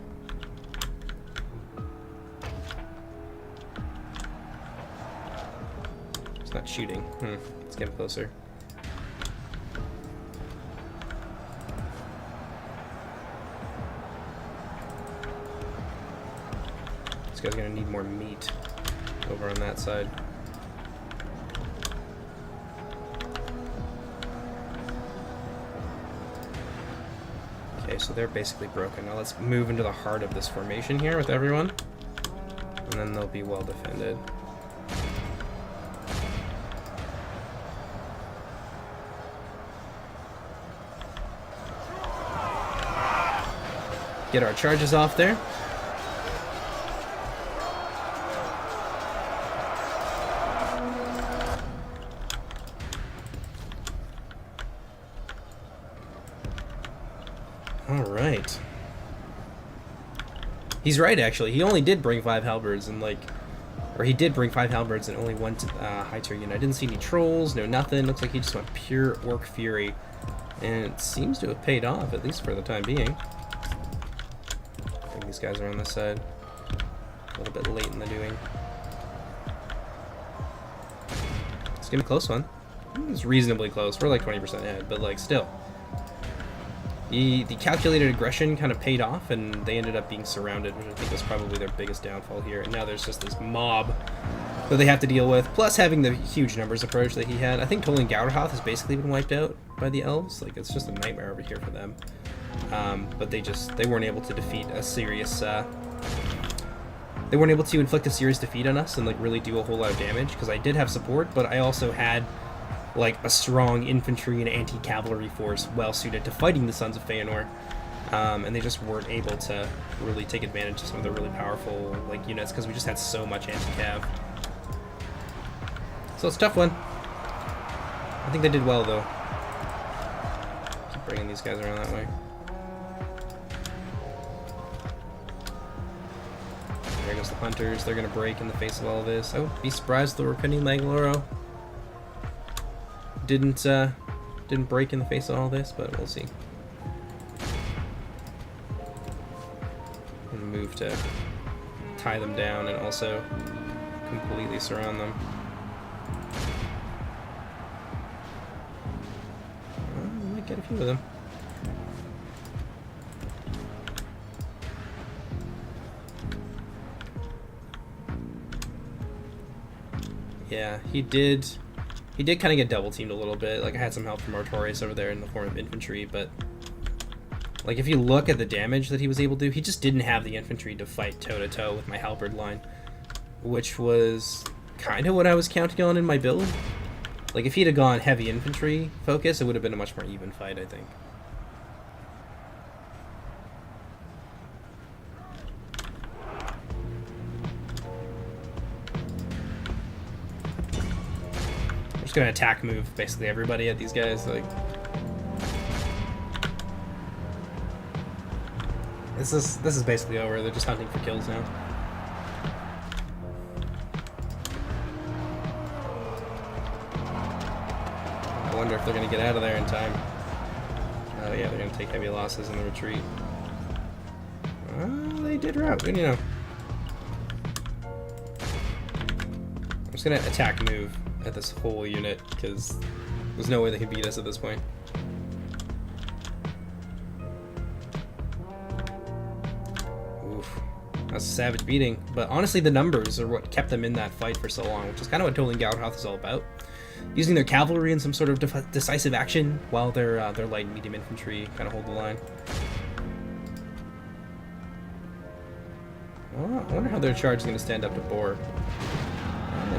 It's not shooting. Let's get closer. This guy's gonna need more meat over on that side. Okay, so they're basically broken. Now let's move into the heart of this formation here with everyone. And then they'll be well defended. Get our charges off there. Alright. He's right, actually. He only did bring 5 halberds and, like... Or he did bring 5 halberds and only 1 high tier unit. I didn't see any trolls, no nothing. Looks like he just went pure orc fury. And it seems to have paid off, at least for the time being. I think these guys are on this side. A little bit late in the doing. It's gonna be a close one. It's reasonably close. We're like 20% ahead, but like still. The calculated aggression kind of paid off, and they ended up being surrounded, which I think was probably their biggest downfall here. And now there's just this mob that they have to deal with, plus having the huge numbers approach that he had. I think Tolan Gauderhoth has basically been wiped out by the elves. Like, it's just a nightmare over here for them. But they weren't able to defeat a serious... they weren't able to inflict a serious defeat on us and like really do a whole lot of damage, because I did have support, but I also had like a strong infantry and anti-cavalry force well suited to fighting the Sons of Feanor, and they just weren't able to really take advantage of some of the really powerful like units because we just had so much anti-cav. So it's a tough one. I think they did well though. Keep bringing these guys around that way. There goes the hunters. They're gonna break in the face of all of this. I would be surprised if the Repenting Magloro didn't break in the face of all this, but we'll see. I'm gonna move to tie them down and also completely surround them. We might get a few of them. Yeah, he did kind of get double teamed a little bit. Like, I had some help from Artorias over there in the form of infantry, but like if you look at the damage that he was able to do, he just didn't have the infantry to fight toe-to-toe with my halberd line, which was kind of what I was counting on in my build. Like, if he'd have gone heavy infantry focus, it would have been a much more even fight, I think. Just gonna attack move basically everybody at these guys. Like, this is basically over. They're just hunting for kills now. I wonder if they're gonna get out of there in time. Oh yeah, they're gonna take heavy losses in the retreat. They did rout. Good, you know. I'm just gonna attack move at this whole unit, because there's no way they can beat us at this point. Oof. That's a savage beating, but honestly the numbers are what kept them in that fight for so long, which is kind of what Tolan Gauderhoth is all about. Using their cavalry in some sort of decisive action while their light and medium infantry kind of hold the line. Well, I wonder how their charge is going to stand up to Boar.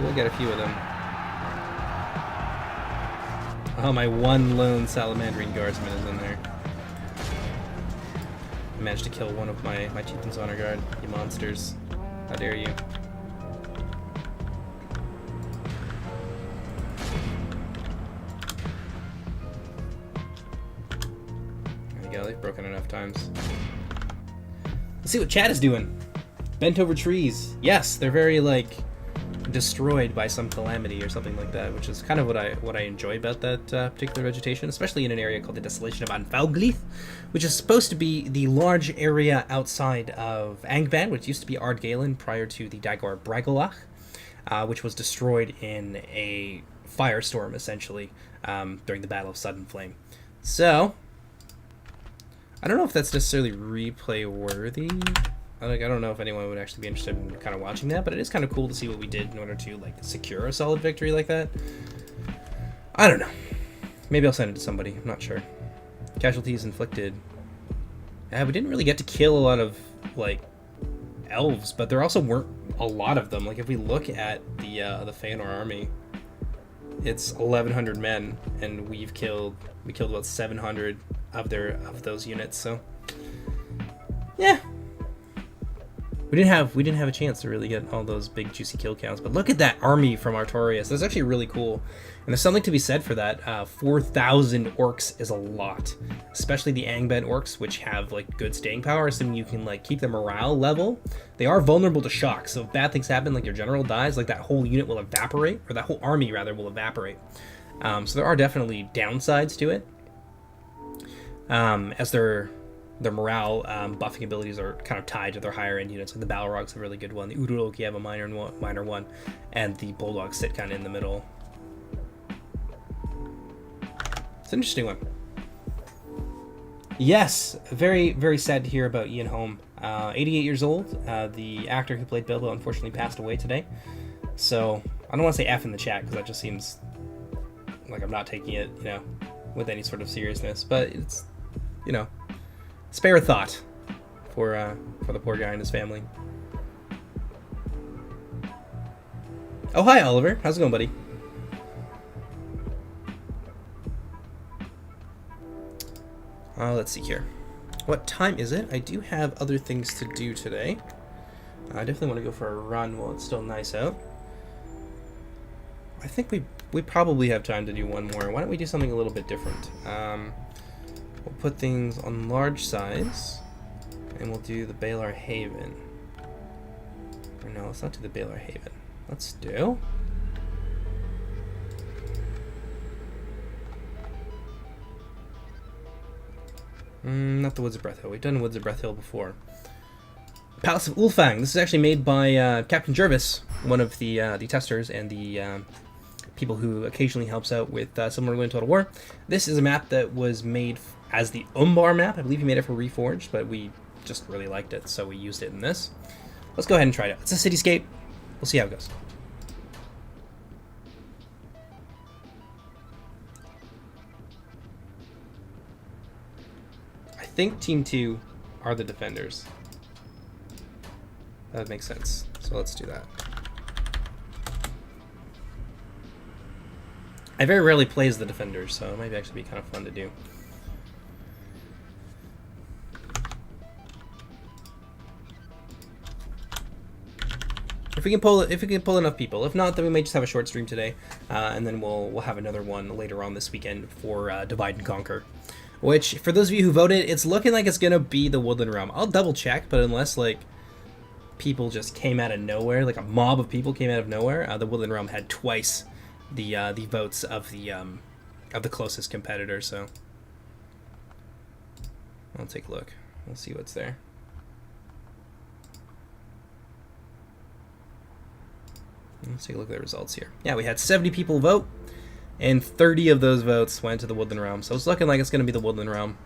We'll get a few of them. Oh, my one lone Salamandrine guardsman is in there. I managed to kill one of my Chieftain's Honor Guard. You monsters. How dare you. There you go, they've broken enough times. Let's see what Chad is doing. Bent over trees. Yes, they're very, like, destroyed by some calamity or something like that, which is kind of what I enjoy about that particular vegetation, especially in an area called the Desolation of Anfauglith, which is supposed to be the large area outside of Angband, which used to be Ardgalen prior to the Dagor Bragolach, which was destroyed in a firestorm, essentially, during the Battle of Sudden Flame. So, I don't know if that's necessarily replay worthy. I don't know if anyone would actually be interested in kind of watching that, but it is kind of cool to see what we did in order to like secure a solid victory like that. I don't know. Maybe I'll send it to somebody. I'm not sure. Casualties inflicted. We didn't really get to kill a lot of, like, elves, but there also weren't a lot of them. Like, if we look at the Feanor army, it's 1,100 men, and we killed about 700 of those units. So, yeah, we didn't have a chance to really get all those big juicy kill counts. But look at that army from Artorias. That's actually really cool, and there's something to be said for that. 4,000 orcs is a lot, especially the Angband orcs, which have like good staying power, assuming you can like keep their morale level. They are vulnerable to shock, so if bad things happen, like your general dies, like that whole unit will evaporate, or that whole army rather will evaporate. So there are definitely downsides to it, as their morale buffing abilities are kind of tied to their higher end units. Like the Balrog's a really good one, the Uruloki have a minor one, and the Bulldogs sit kind of in the middle. It's an interesting one. Yes, very, very sad to hear about Ian Holm. 88 years old. The actor who played Bilbo unfortunately passed away today. So I don't want to say F in the chat because that just seems like I'm not taking it, with any sort of seriousness. But it's, spare a thought for the poor guy and his family. Oh, hi, Oliver. How's it going, buddy? Let's see here. What time is it? I do have other things to do today. I definitely want to go for a run while it's still nice out. I think we probably have time to do one more. Why don't we do something a little bit different? We'll put things on large size, and we'll do the Baelor Haven. Or no, let's not do the Baelor Haven. Let's do... not the Woods of Breath Hill. We've done Woods of Breath Hill before. Palace of Ulfang. This is actually made by Captain Jervis, one of the testers and the people who occasionally helps out with Silmarillion Total War. This is a map that was made as the Umbar map. I believe he made it for Reforged, but we just really liked it, so we used it in this. Let's go ahead and try it out. It's a Cityscape. We'll see how it goes. I think Team 2 are the defenders. That makes sense. So let's do that. I very rarely play as the defenders, so it might actually be kind of fun to do. If we can pull enough people. If not, then we may just have a short stream today, and then we'll have another one later on this weekend for Divide and Conquer. Which, for those of you who voted, it's looking like it's gonna be the Woodland Realm. I'll double check, but unless like people just came out of nowhere, like a mob of people came out of nowhere, the Woodland Realm had twice the votes of the closest competitor. So I'll take a look. We'll see what's there. Let's take a look at the results here. Yeah, we had 70 people vote, and 30 of those votes went to the Woodland Realm. So it's looking like it's going to be the Woodland Realm.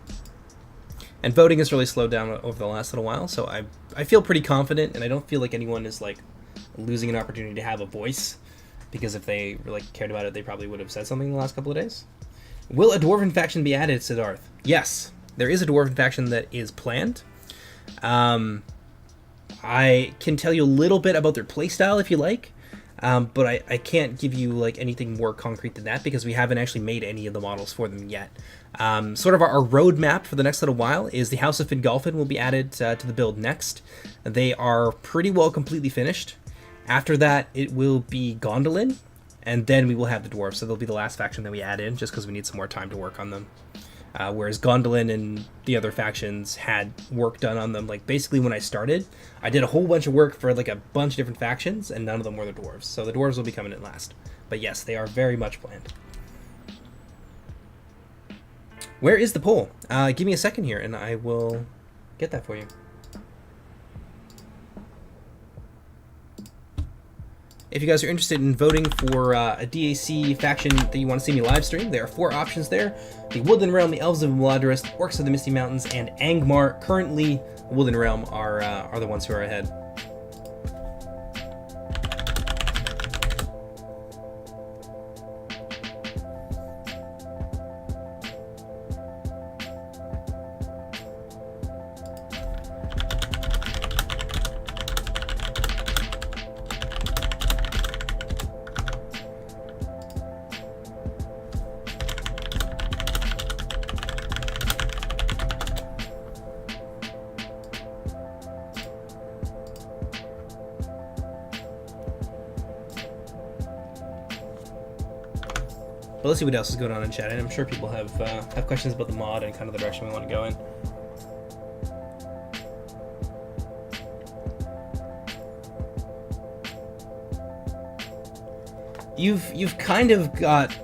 And voting has really slowed down over the last little while, so I feel pretty confident, and I don't feel like anyone is like losing an opportunity to have a voice, because if they really cared about it, they probably would have said something in the last couple of days. Will a Dwarven faction be added, Siddharth? Yes, there is a Dwarven faction that is planned. I can tell you a little bit about their playstyle if you like. But I can't give you like anything more concrete than that because we haven't actually made any of the models for them yet. Sort of our roadmap for the next little while is the House of Fingolfin will be added to the build next. They are pretty well completely finished. After that, it will be Gondolin, and then we will have the Dwarves. So they'll be the last faction that we add in just because we need some more time to work on them. Whereas Gondolin and the other factions had work done on them. Like basically when I started, I did a whole bunch of work for like a bunch of different factions, and none of them were the Dwarves. So the Dwarves will be coming in last. But yes, they are very much planned. Where is the poll? Give me a second here, and I will get that for you. If you guys are interested in voting for a DAC faction that you want to see me live stream, there are 4 options there. The Woodland Realm, the Elves of Maladrist, Orcs of the Misty Mountains, and Angmar. Currently, Woodland Realm are the ones who are ahead. But let's see what else is going on in chat, and I'm sure people have questions about the mod and kind of the direction we want to go in. You've kind of got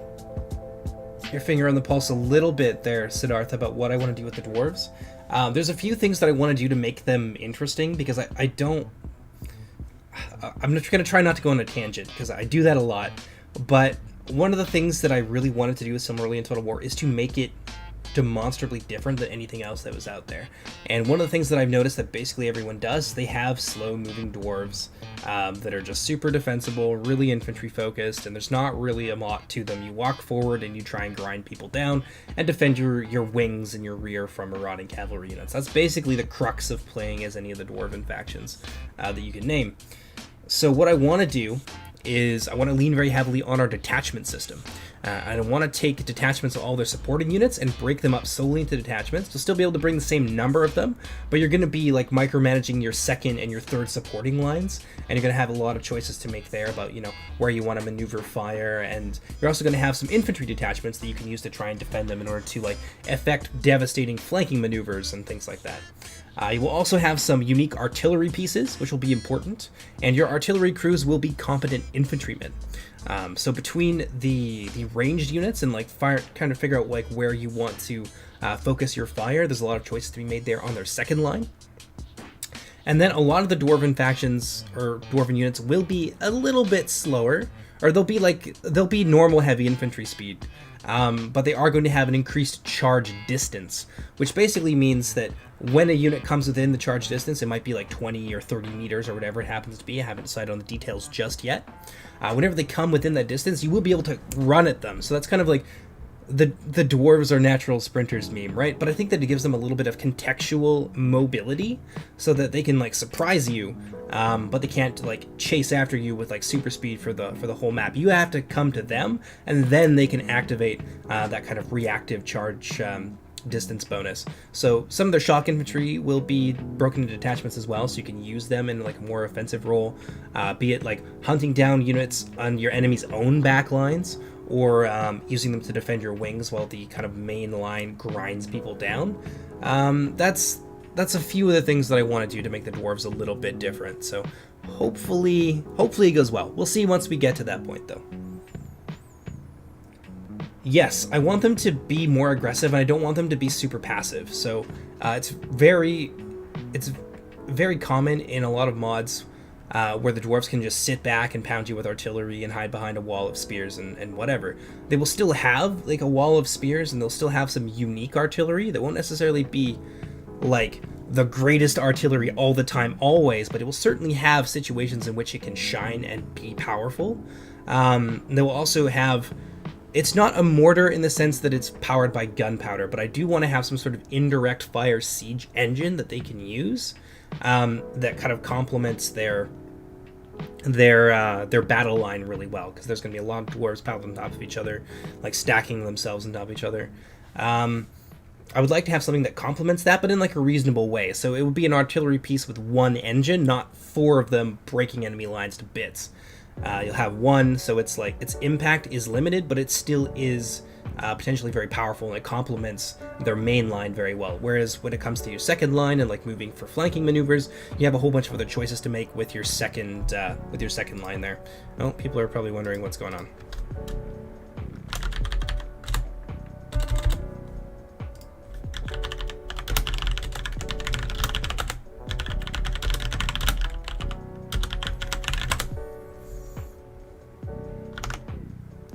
your finger on the pulse a little bit there, Siddharth, about what I want to do with the dwarves. There's a few things that I want to do to make them interesting, because I'm going to try not to go on a tangent, because I do that a lot. But one of the things that I really wanted to do with Silmarillion Total War is to make it demonstrably different than anything else that was out there. And one of the things that I've noticed that basically everyone does is they have slow-moving dwarves that are just super defensible, really infantry focused, and there's not really a lot to them. You walk forward and you try and grind people down and defend your wings and your rear from marauding cavalry units. That's basically the crux of playing as any of the Dwarven factions that you can name. So what I want to do is I want to lean very heavily on our detachment system. I want to take detachments of all their supporting units and break them up solely into detachments. You'll still be able to bring the same number of them, but you're going to be like micromanaging your second and your third supporting lines, and you're going to have a lot of choices to make there about, you know, where you want to maneuver fire, and you're also going to have some infantry detachments that you can use to try and defend them in order to like effect devastating flanking maneuvers and things like that. You will also have some unique artillery pieces, which will be important, and your artillery crews will be competent infantrymen. So between the ranged units and like fire, kind of figure out like where you want to focus your fire, there's a lot of choices to be made there on their second line. And then a lot of the Dwarven factions or Dwarven units will be a little bit slower, or they'll be normal heavy infantry speed. But they are going to have an increased charge distance, which basically means that when a unit comes within the charge distance, it might be like 20 or 30 meters or whatever it happens to be. I haven't decided on the details just yet. Whenever they come within that distance, you will be able to run at them. So that's kind of like the dwarves are natural sprinters meme, right? But I think that it gives them a little bit of contextual mobility so that they can like surprise you, but they can't like chase after you with like super speed for the whole map. You have to come to them, and then they can activate that kind of reactive charge distance bonus. So some of their shock infantry will be broken into detachments as well, so you can use them in like a more offensive role, be it like hunting down units on your enemy's own back lines, or using them to defend your wings while the kind of main line grinds people down. That's a few of the things that I want to do to make the dwarves a little bit different. So hopefully it goes well. We'll see once we get to that point, though. Yes, I want them to be more aggressive, and I don't want them to be super passive. So it's very common in a lot of mods where the dwarves can just sit back and pound you with artillery and hide behind a wall of spears and whatever. They will still have like a wall of spears, and they'll still have some unique artillery that won't necessarily be like the greatest artillery all the time always, but it will certainly have situations in which it can shine and be powerful. They will also have, it's not a mortar in the sense that it's powered by gunpowder, but I do want to have some sort of indirect fire siege engine that they can use, that kind of complements their battle line really well, because there's going to be a lot of dwarves piled on top of each other, like stacking themselves on top of each other. I would like to have something that complements that, but in like a reasonable way. So it would be an artillery piece with one engine, not four of them breaking enemy lines to bits. You'll have one, so it's like its impact is limited, but it still is potentially very powerful, and it complements their main line very well. Whereas when it comes to your second line and like moving for flanking maneuvers, you have a whole bunch of other choices to make with your second line there. Oh, people are probably wondering what's going on.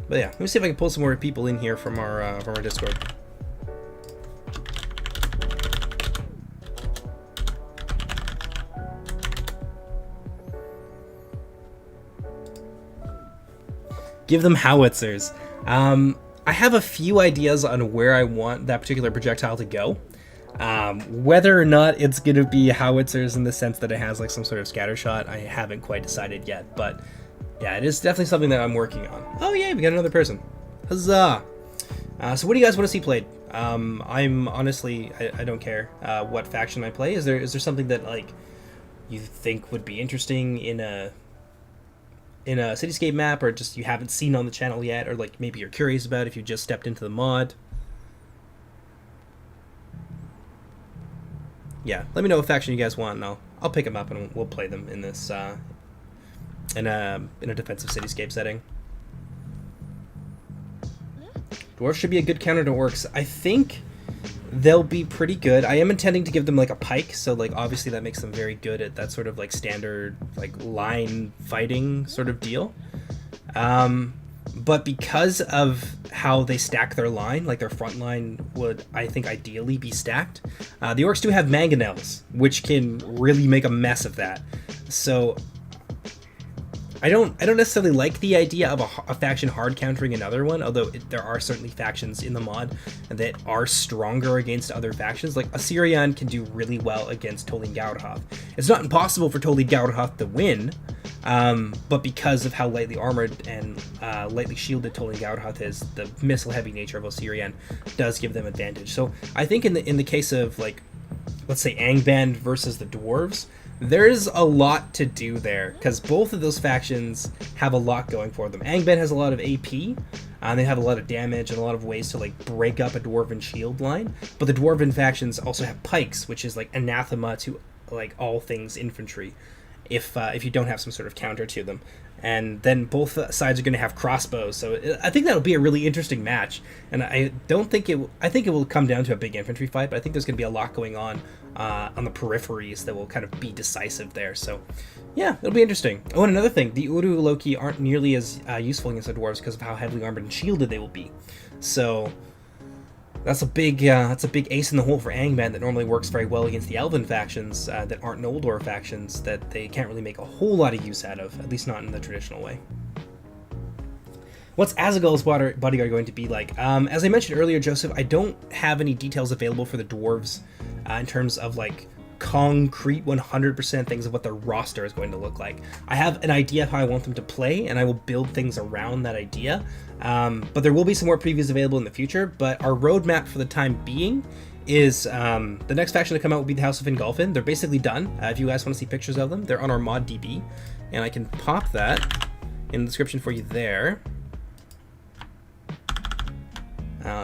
But yeah, let me see if I can pull some more people in here from our Discord. Give them howitzers. I have a few ideas on where I want that particular projectile to go. Whether or not it's going to be howitzers in the sense that it has like some sort of scatter shot, I haven't quite decided yet, but yeah, it is definitely something that I'm working on. Oh yay, we got another person. Huzzah! So what do you guys want to see played? I'm honestly, I don't care what faction I play. Is there something that like you think would be interesting in a in a Cityscape map, or just you haven't seen on the channel yet, or like maybe you're curious about if you just stepped into the mod. Yeah, let me know what faction you guys want, and I'll pick them up and we'll play them in this in a defensive Cityscape setting. Dwarves should be a good counter to orcs. I think they'll be pretty good. I am intending to give them like a pike, so like obviously that makes them very good at that sort of like standard like line fighting sort of deal. But because of how they stack their line, like their front line would, I think, ideally be stacked. The orcs do have mangonels, which can really make a mess of that. So I don't necessarily like the idea of a faction hard countering another one, although there are certainly factions in the mod that are stronger against other factions. Like Assyrian can do really well against Tolin Gaurhoth. It's not impossible for Tolin Gaurhoth to win, but because of how lightly armored and lightly shielded Tolin Gaurhoth is, the missile-heavy nature of Assyrian does give them advantage. So I think in the case of, like, let's say Angband versus the Dwarves, there's a lot to do there, because both of those factions have a lot going for them. Angband has a lot of AP, and they have a lot of damage and a lot of ways to like break up a Dwarven shield line, but the Dwarven factions also have pikes, which is like anathema to like all things infantry if you don't have some sort of counter to them. And then both sides are going to have crossbows, so I think that'll be a really interesting match. And I think it will come down to a big infantry fight, but I think there's going to be a lot going on the peripheries that will kind of be decisive there. So yeah, it'll be interesting. Oh, and another thing, the Uru Loki aren't nearly as useful against the dwarves because of how heavily armored and shielded they will be. So that's a big ace in the hole for Angband that normally works very well against the Elven factions that aren't Noldor factions, that they can't really make a whole lot of use out of, at least not in the traditional way. What's Azagul's bodyguard going to be like? As I mentioned earlier, Joseph, I don't have any details available for the dwarves in terms of like concrete 100% things of what their roster is going to look like. I have an idea of how I want them to play, and I will build things around that idea. But there will be some more previews available in the future. But our roadmap for the time being is the next faction to come out will be the House of Ingolfin. They're basically done. If you guys want to see pictures of them, they're on our mod DB, and I can pop that in the description for you there.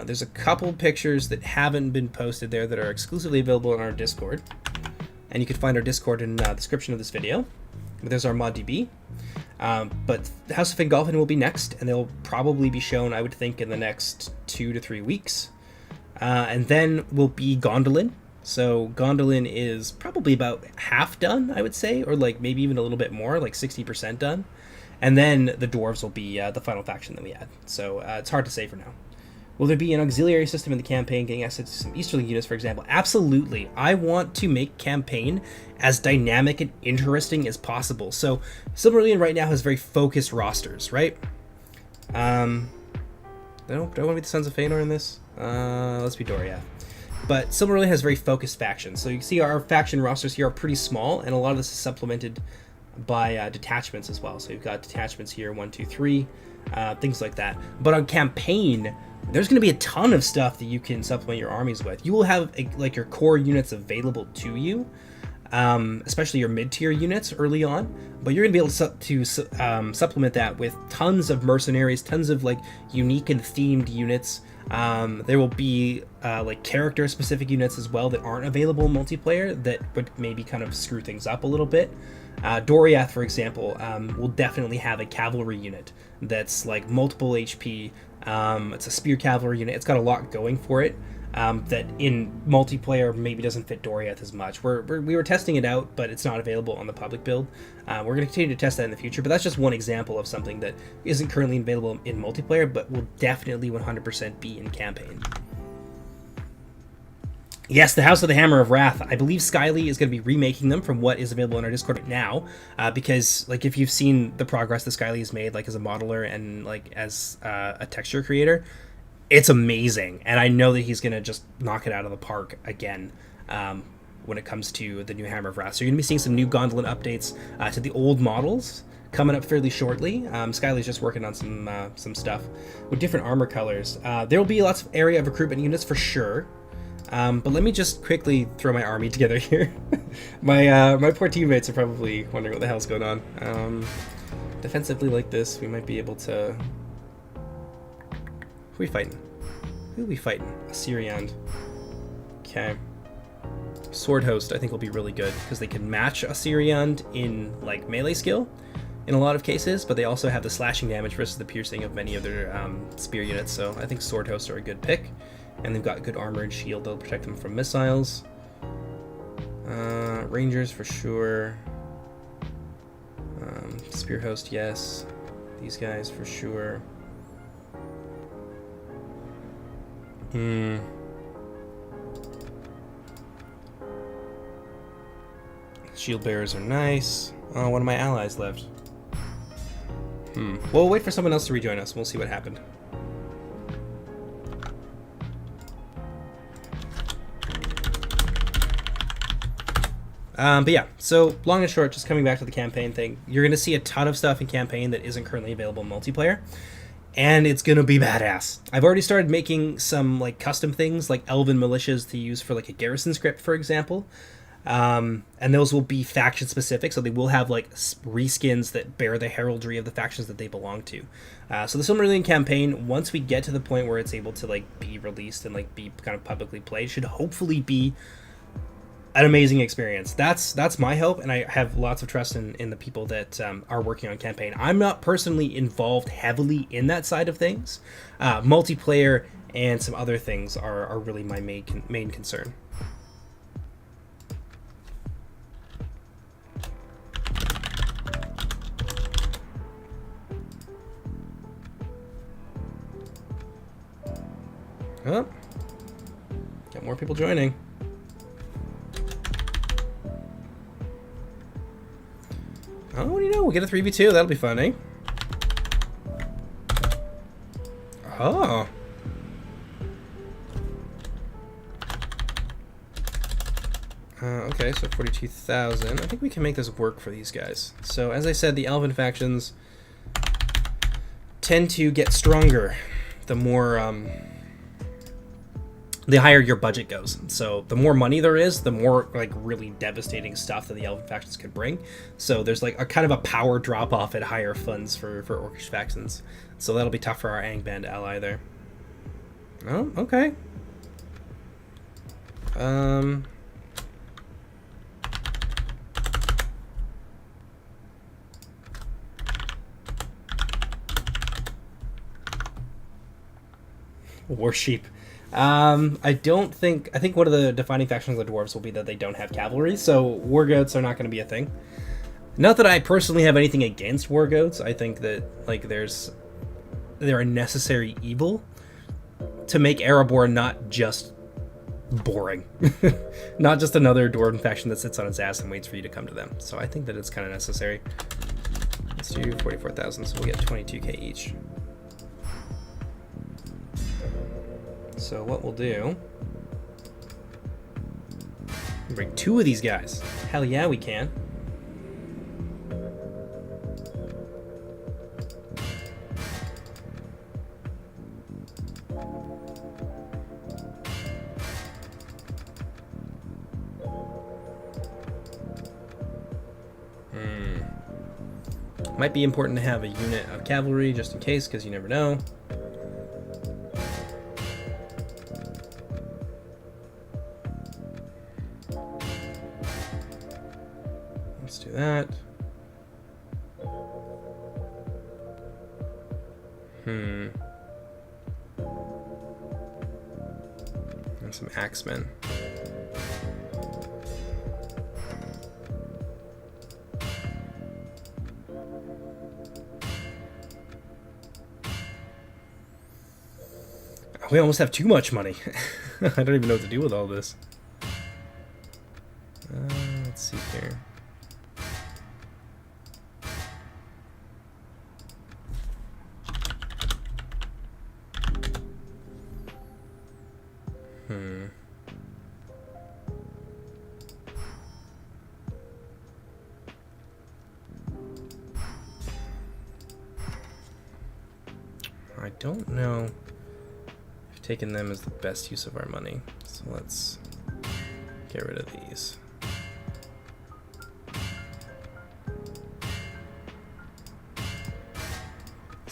There's a couple pictures that haven't been posted there that are exclusively available in our Discord. And you can find our Discord in the description of this video. But there's our mod DB. But the House of Ingolfin will be next, and they'll probably be shown, I would think, in the next 2 to 3 weeks. And then will be Gondolin. So Gondolin is probably about half done, I would say, or like maybe even a little bit more, like 60% done. And then the dwarves will be the final faction that we add. So it's hard to say for now. Will there be an auxiliary system in the campaign getting access to some Easterling units, for example? Absolutely. I want to make campaign as dynamic and interesting as possible. So Silmarillion right now has very focused rosters, right? Do I want to be the Sons of Feanor in this? Let's be Doriath. But Silmarillion has very focused factions. So you can see our faction rosters here are pretty small, and a lot of this is supplemented by detachments as well. So you've got detachments here, 1, 2, 3, things like that. But on campaign, there's going to be a ton of stuff that you can supplement your armies with. You will have like your core units available to you, especially your mid-tier units early on, but you're going to be able to supplement that with tons of mercenaries, tons of like unique and themed units. There will be like character-specific units as well that aren't available in multiplayer that would maybe kind of screw things up a little bit. Doriath, for example, will definitely have a cavalry unit that's like multiple HP. It's a spear cavalry unit. It's got a lot going for it that in multiplayer maybe doesn't fit Doriath as much. We were testing it out, but it's not available on the public build. We're going to continue to test that in the future, but that's just one example of something that isn't currently available in multiplayer, but will definitely 100% be in campaign. Yes, the House of the Hammer of Wrath. I believe Skyly is going to be remaking them from what is available in our Discord right now, because like if you've seen the progress that Skyly has made, like as a modeler and like as a texture creator, it's amazing. And I know that he's going to just knock it out of the park again when it comes to the new Hammer of Wrath. So you're going to be seeing some new Gondolin updates to the old models coming up fairly shortly. Skyly's just working on some stuff with different armor colors. There will be lots of area of recruitment units for sure. But let me just quickly throw my army together here. My poor teammates are probably wondering what the hell's going on. defensively like this, we might be able to... Who are we fighting? Who are we fighting? Assyrian. Okay. Sword Host I think will be really good because they can match Assyrian in like melee skill in a lot of cases, but they also have the slashing damage versus the piercing of many of their spear units, so I think Sword Hosts are a good pick. And they've got good armor and shield that'll protect them from missiles. Rangers for sure. Spear Host, yes. These guys for sure. Shield bearers are nice. Oh, one of my allies left. Well, we'll wait for someone else to rejoin us. We'll see what happened. But yeah, so long and short, just coming back to the campaign thing, you're going to see a ton of stuff in campaign that isn't currently available in multiplayer, and it's going to be badass. I've already started making some like custom things, like elven militias to use for like a garrison script, for example. And those will be faction specific, so they will have like reskins that bear the heraldry of the factions that they belong to. So the Silmarillion campaign, once we get to the point where it's able to like be released and like be kind of publicly played, should hopefully be an amazing experience. That's my hope, and I have lots of trust in the people that are working on campaign. I'm not personally involved heavily in that side of things. Multiplayer and some other things are really my main concern. Oh, got more people joining. Oh, what do you know? We'll get a 3v2. That'll be fun, eh? Oh. Okay, so 42,000. I think we can make this work for these guys. So, as I said, the Elven factions tend to get stronger the more, the higher your budget goes. So the more money there is, the more like really devastating stuff that the Elven factions could bring. So there's like a kind of a power drop off at higher funds for Orcish factions. So that'll be tough for our Angband ally there. Oh, okay. War sheep. I think one of the defining factions of the dwarves will be that they don't have cavalry, so war goats are not going to be a thing. Not that I personally have anything against war goats. I think that like they're a necessary evil to make Erebor not just boring, not just another dwarven faction that sits on its ass and waits for you to come to them. So I think that it's kind of necessary. Let's do 44,000, so we'll get 22k each. So what we'll do, we'll bring 2 of these guys. Hell yeah, we can. Might be important to have a unit of cavalry just in case, because you never know. Let's do that. And some axemen. We almost have too much money. I don't even know what to do with all this. Let's see here. I don't know if taking them is the best use of our money. So let's get rid of these.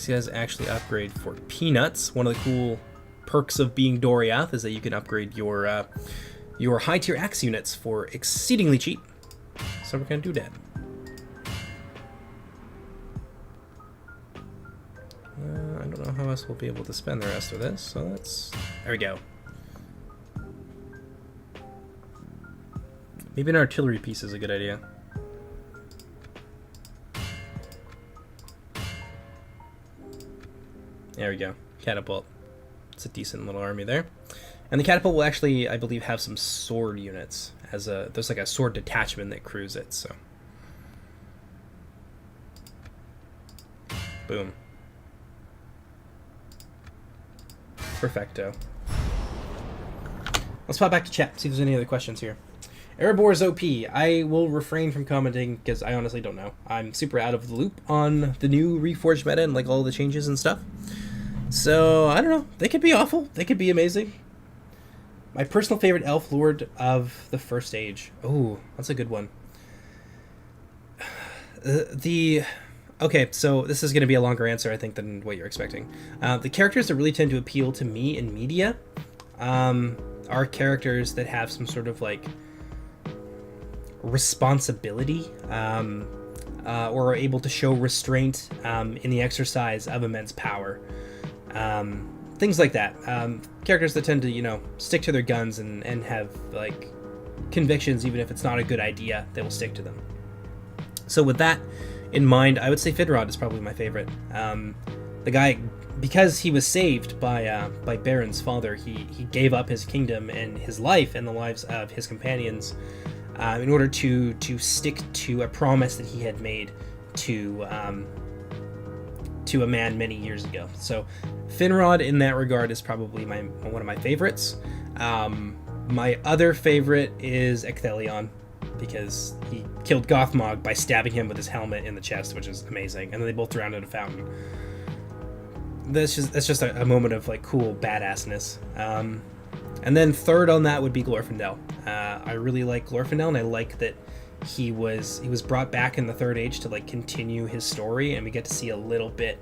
guys actually upgrade for peanuts. One of the cool perks of being Doriath is that you can upgrade your high tier axe units for exceedingly cheap. So we're gonna do that. I don't know how else we'll be able to spend the rest of this, so there we go. Maybe an artillery piece is a good idea. There we go. Catapult. It's a decent little army there. And the catapult will actually, I believe, have some sword units. There's like a sword detachment that crews it, so. Boom. Perfecto. Let's pop back to chat, see if there's any other questions here. Erebor's OP. I will refrain from commenting because I honestly don't know. I'm super out of the loop on the new Reforged meta and like all the changes and stuff. So, I don't know. They could be awful. They could be amazing. My personal favorite elf lord of the first age. Oh, that's a good one. Okay, so this is going to be a longer answer, I think, than what you're expecting. The characters that really tend to appeal to me in media are characters that have some sort of like responsibility or are able to show restraint in the exercise of immense power. Things like that. Characters that tend to, you know, stick to their guns and have like convictions, even if it's not a good idea, they will stick to them. So with that in mind, I would say Finrod is probably my favorite. The guy, because he was saved by Baron's father, he gave up his kingdom and his life and the lives of his companions in order to stick to a promise that he had made to a man many years ago. So Finrod in that regard is probably one of my favorites. My other favorite is Ecthelion, because he killed Gothmog by stabbing him with his helmet in the chest, which is amazing. And then they both drowned in a fountain. That's just a moment of like cool badassness. And then third on that would be Glorfindel. I really like Glorfindel, and I like that he was brought back in the Third Age to like continue his story, and we get to see a little bit.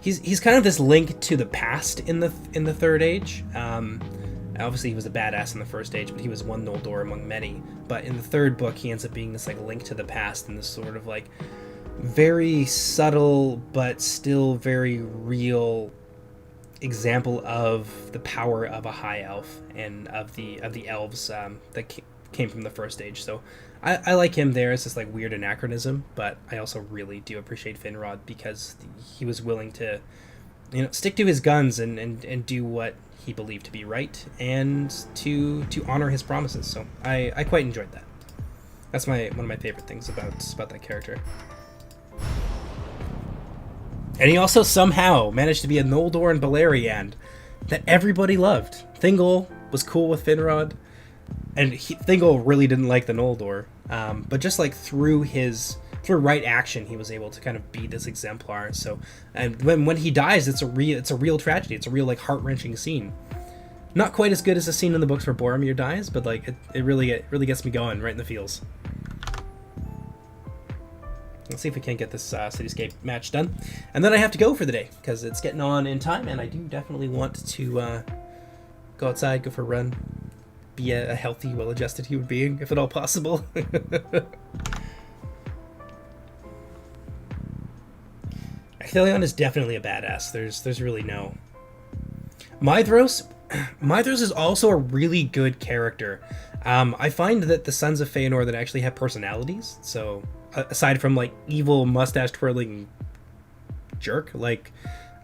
He's kind of this link to the past in the Third Age. Obviously he was a badass in the First Age, but he was one Noldor among many. But in the third book, he ends up being this like link to the past and this sort of like very subtle but still very real example of the power of a high elf and of the elves that came from the First Age. So I like him there as this like weird anachronism, but I also really do appreciate Finrod because he was willing to, you know, stick to his guns and do what he believed to be right and to honor his promises. So I quite enjoyed that. That's one of my favorite things about that character. And he also somehow managed to be a Noldor and Beleriand that everybody loved. Thingol was cool with Finrod, and Thingol really didn't like the Noldor. But just like through right action, he was able to kind of be this exemplar. So, and when he dies, it's a real tragedy. It's a real like heart-wrenching scene. Not quite as good as the scene in the books where Boromir dies, but like it really gets me going right in the feels. Let's see if we can't get this Cityscape match done. And then I have to go for the day, because it's getting on in time, and I do definitely want to go outside, go for a run, be a healthy, well-adjusted human being, if at all possible. Ecthelion is definitely a badass. There's really no... Maedhros is also a really good character. I find that the Sons of Feanor that actually have personalities, so... aside from like evil mustache twirling jerk like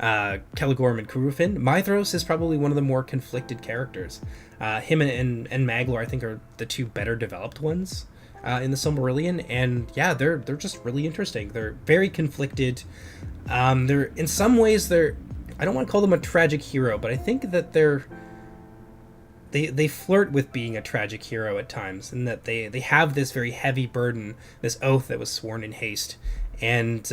Celegorm and Curufin, Maedhros is probably one of the more conflicted characters. Him and Maglor I think are the two better developed ones in the Silmarillion, and yeah, they're just really interesting. They're very conflicted. They're in some ways I don't want to call them a tragic hero, but I think that they flirt with being a tragic hero at times, and that they have this very heavy burden, this oath that was sworn in haste, and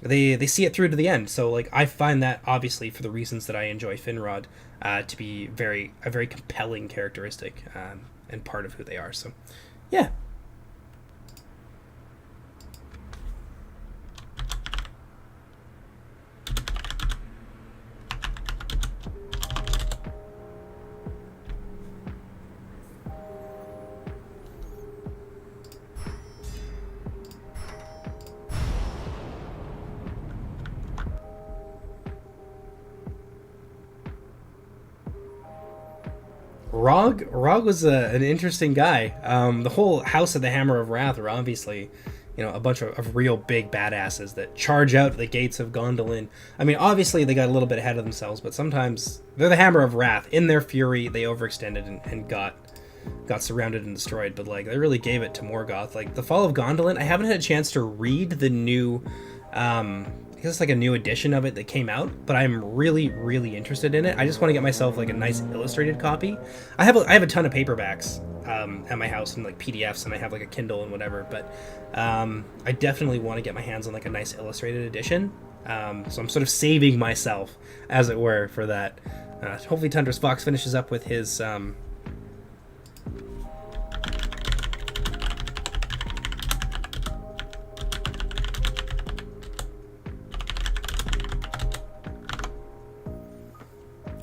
they see it through to the end. So like I find that, obviously for the reasons that I enjoy Finrod, to be a very compelling characteristic and part of who they are. So yeah. Rog was an interesting guy. The whole House of the Hammer of Wrath are obviously, a bunch of real big badasses that charge out the gates of Gondolin. I mean, obviously they got a little bit ahead of themselves, but sometimes they're the Hammer of Wrath. In their fury, they overextended and got surrounded and destroyed. But like, they really gave it to Morgoth. Like the Fall of Gondolin, I haven't had a chance to read the new. I guess it's like a new edition of it that came out, but I'm really, really interested in it. I just want to get myself like a nice illustrated copy. I have a ton of paperbacks at my house and like PDFs, and I have like a Kindle and whatever. But I definitely want to get my hands on like a nice illustrated edition. So I'm sort of saving myself, as it were, for that. Hopefully, Tundra's Fox finishes up with his.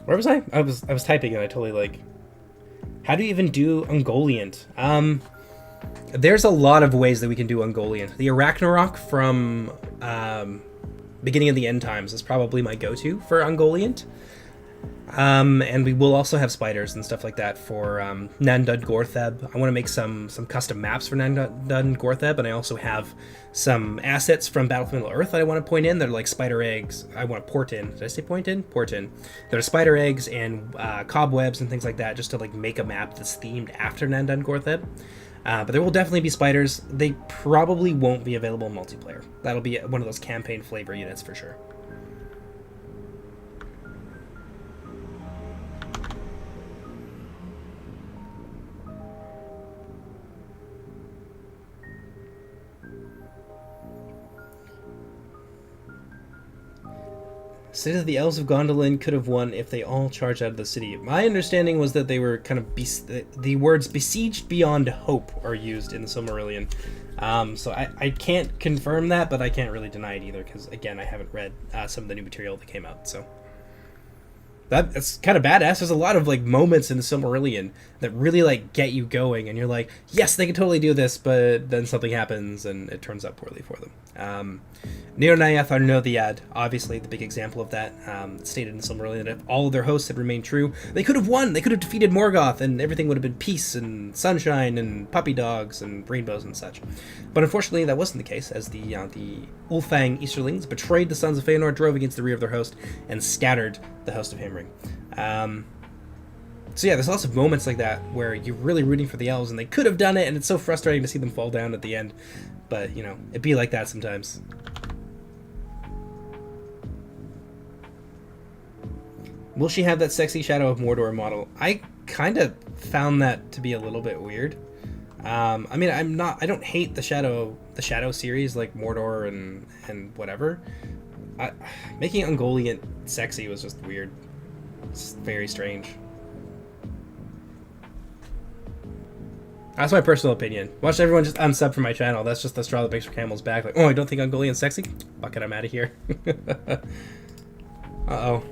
Where was I? I was typing and I totally like. How do you even do Ungoliant? There's a lot of ways that we can do Ungoliant. The Arachnarok from Beginning of the End Times is probably my go-to for Ungoliant. And we will also have spiders and stuff like that for Nandud Gortheb. I want to make some custom maps for Nandud Gortheb, and I also have some assets from Battle for Middle-earth that I want to point in. That are like spider eggs. I want to port in. Did I say point in? Port in. There are spider eggs and cobwebs and things like that, just to like make a map that's themed after Nandud Gortheb. But there will definitely be spiders. They probably won't be available in multiplayer. That'll be one of those campaign flavor units for sure. City of the Elves of Gondolin could have won if they all charged out of the city. My understanding was that they were kind of the words "besieged beyond hope" are used in the Silmarillion. So I can't confirm that, but I can't really deny it either, because again, I haven't read some of the new material that came out. So that's kind of badass. There's a lot of like moments in the Silmarillion that really like get you going, and you're like, yes, they can totally do this, but then something happens and it turns out poorly for them. Nirnaeth are Nothiad, obviously the big example of that, stated in the Silmarillion that if all of their hosts had remained true, they could have won. They could have defeated Morgoth, and everything would have been peace and sunshine and puppy dogs and rainbows and such. But unfortunately, that wasn't the case, as the Ulfang Easterlings betrayed the Sons of Feanor, drove against the rear of their host, and scattered the host of Himring. So yeah, there's lots of moments like that where you're really rooting for the elves, and they could have done it, and it's so frustrating to see them fall down at the end. But, it'd be like that sometimes. Will she have that sexy Shadow of Mordor model? I kind of found that to be a little bit weird. I mean, I don't hate the Shadow series, like Mordor and whatever. Making Ungoliant sexy was just weird. It's very strange. That's my personal opinion. Watch everyone just unsub from my channel. That's just the straw that breaks your camel's back. Like, oh, I don't think Ungoliant's sexy? Fuck it, I'm out of here. Uh-oh.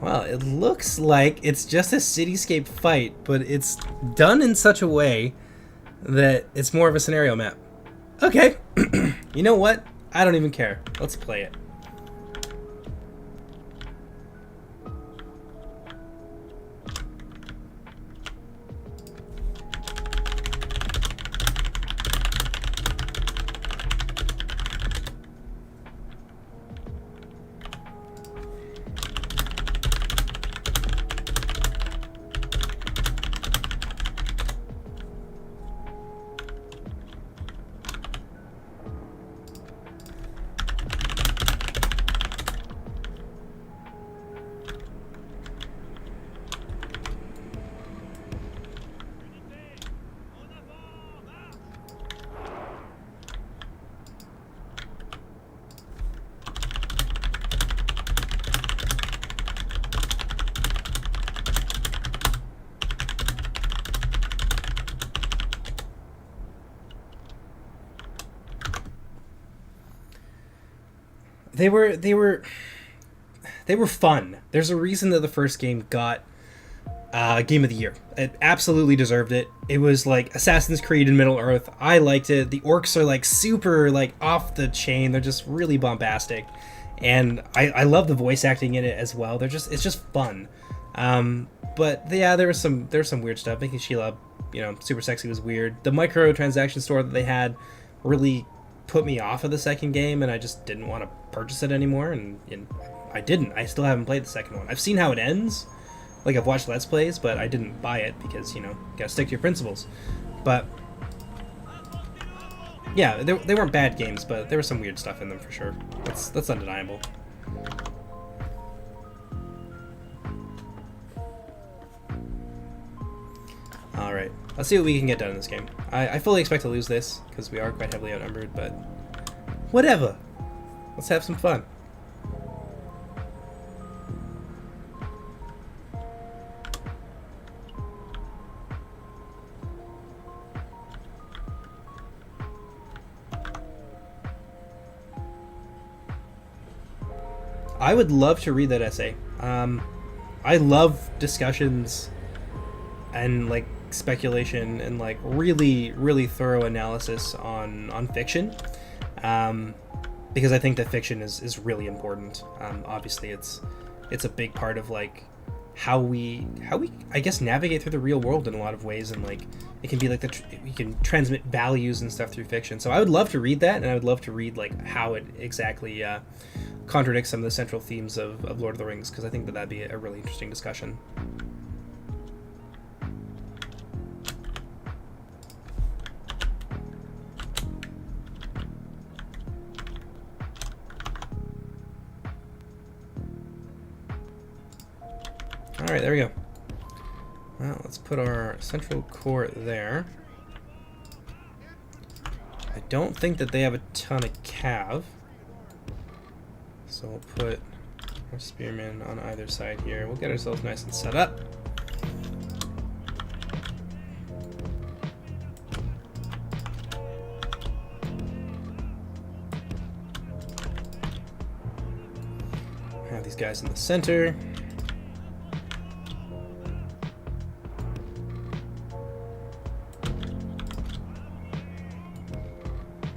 Well, it looks like it's just a Cityscape fight, but it's done in such a way that it's more of a scenario map. Okay. You know what? I don't even care. Let's play it. They were they were fun. There's a reason that the first game got Game of the Year. It absolutely deserved it. It was like Assassin's Creed in Middle Earth. I liked it. The orcs are like super like off the chain. They're just really bombastic, and I love the voice acting in it as well. It's just fun. But yeah, there was some weird stuff. Making Sheila, super sexy was weird. The microtransaction store that they had really put me off of the second game, and I just didn't want to purchase it anymore. And I didn't. I still haven't played the second one. I've seen how it ends. Like, I've watched Let's Plays, but I didn't buy it because, gotta stick to your principles. But, yeah, they weren't bad games, but there was some weird stuff in them for sure. That's undeniable. Alright, let's see what we can get done in this game. I fully expect to lose this, because we are quite heavily outnumbered, but whatever. Let's have some fun. I would love to read that essay. I love discussions and like speculation and like really, really thorough analysis on fiction, because I think that fiction is really important. Obviously, it's a big part of like how we I guess navigate through the real world in a lot of ways, and like it can be like we can transmit values and stuff through fiction. So I would love to read that, and I would love to read like how it exactly contradicts some of the central themes of Lord of the Rings, because I think that'd be a really interesting discussion. Alright, there we go. Well, let's put our central core there. I don't think that they have a ton of cav. So we'll put our spearmen on either side here. We'll get ourselves nice and set up. Have these guys in the center.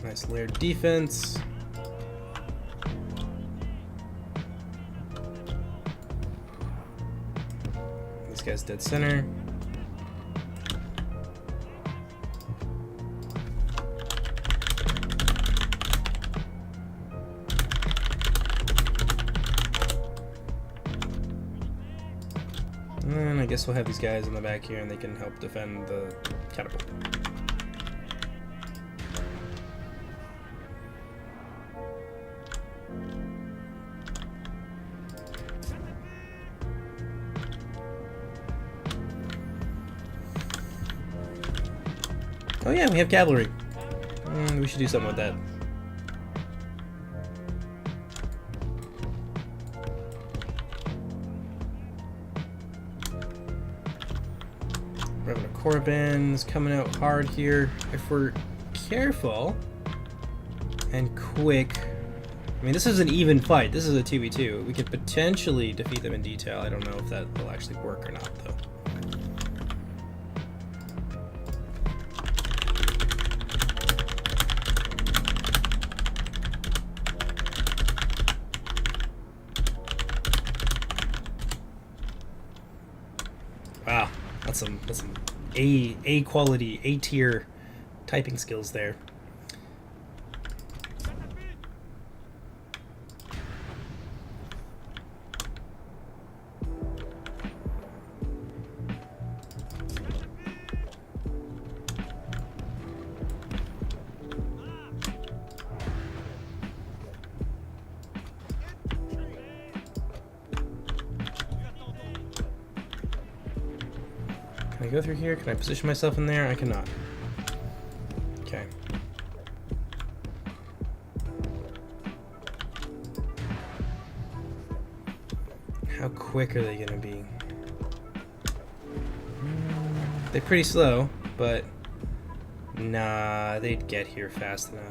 Nice layered defense. This guy's dead center. And I guess we'll have these guys in the back here and they can help defend the catapult. Oh yeah, we have cavalry. We should do something with that. Revenant Corbin's coming out hard here. If we're careful and quick, I mean, this is an even fight. This is a 2v2. We could potentially defeat them in detail. I don't know if that will actually work or not, though. Wow, that's some A quality, A tier typing skills there. Can I go through here? Can I position myself in there? I cannot. Okay. How quick are they gonna be? They're pretty slow, but nah, they'd get here fast enough.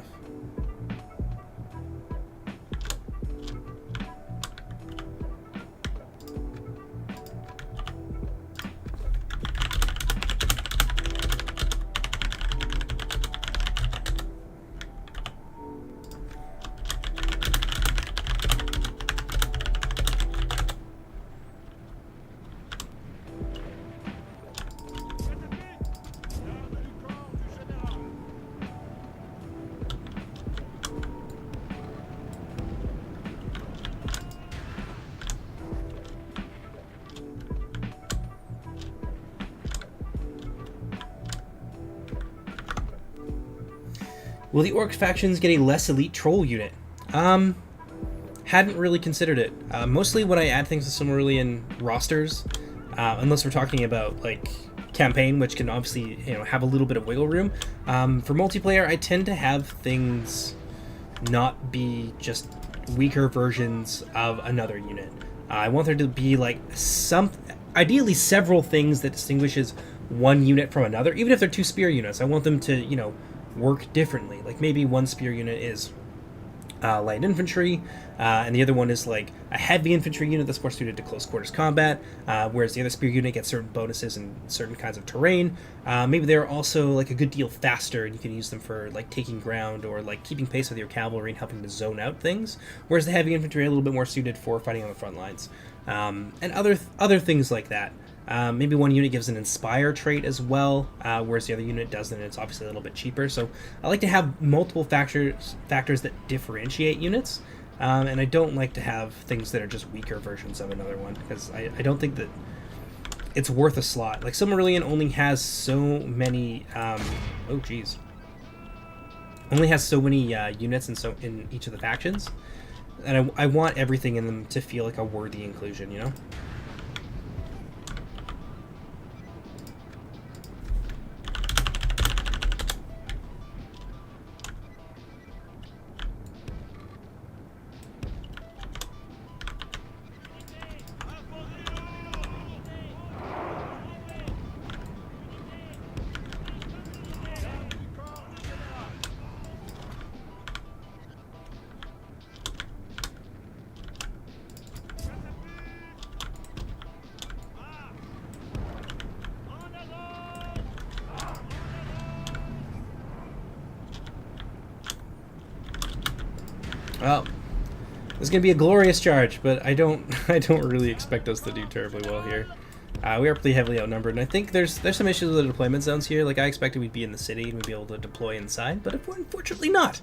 Will the orc factions get a less elite troll unit? Hadn't really considered it. Mostly when I add things to Silmarillion rosters, unless we're talking about like campaign, which can obviously have a little bit of wiggle room. For multiplayer, I tend to have things not be just weaker versions of another unit. I want there to be like ideally several things that distinguishes one unit from another, even if they're two spear units. I want them to work differently. Like maybe one spear unit is light infantry, and the other one is like a heavy infantry unit that's more suited to close quarters combat, whereas the other spear unit gets certain bonuses in certain kinds of terrain. Maybe they're also like a good deal faster, and you can use them for like taking ground or like keeping pace with your cavalry and helping to zone out things, whereas the heavy infantry are a little bit more suited for fighting on the front lines, and other things like that. Maybe one unit gives an Inspire trait as well, whereas the other unit doesn't, and it's obviously a little bit cheaper. So I like to have multiple factors that differentiate units, and I don't like to have things that are just weaker versions of another one, because I don't think that it's worth a slot. Like Silmarillion only has so many, only has so many units in each of the factions, and I want everything in them to feel like a worthy inclusion, Well, this is going to be a glorious charge, but I don't really expect us to do terribly well here. We are pretty heavily outnumbered, and I think there's some issues with the deployment zones here. Like I expected we'd be in the city and we'd be able to deploy inside, but unfortunately not.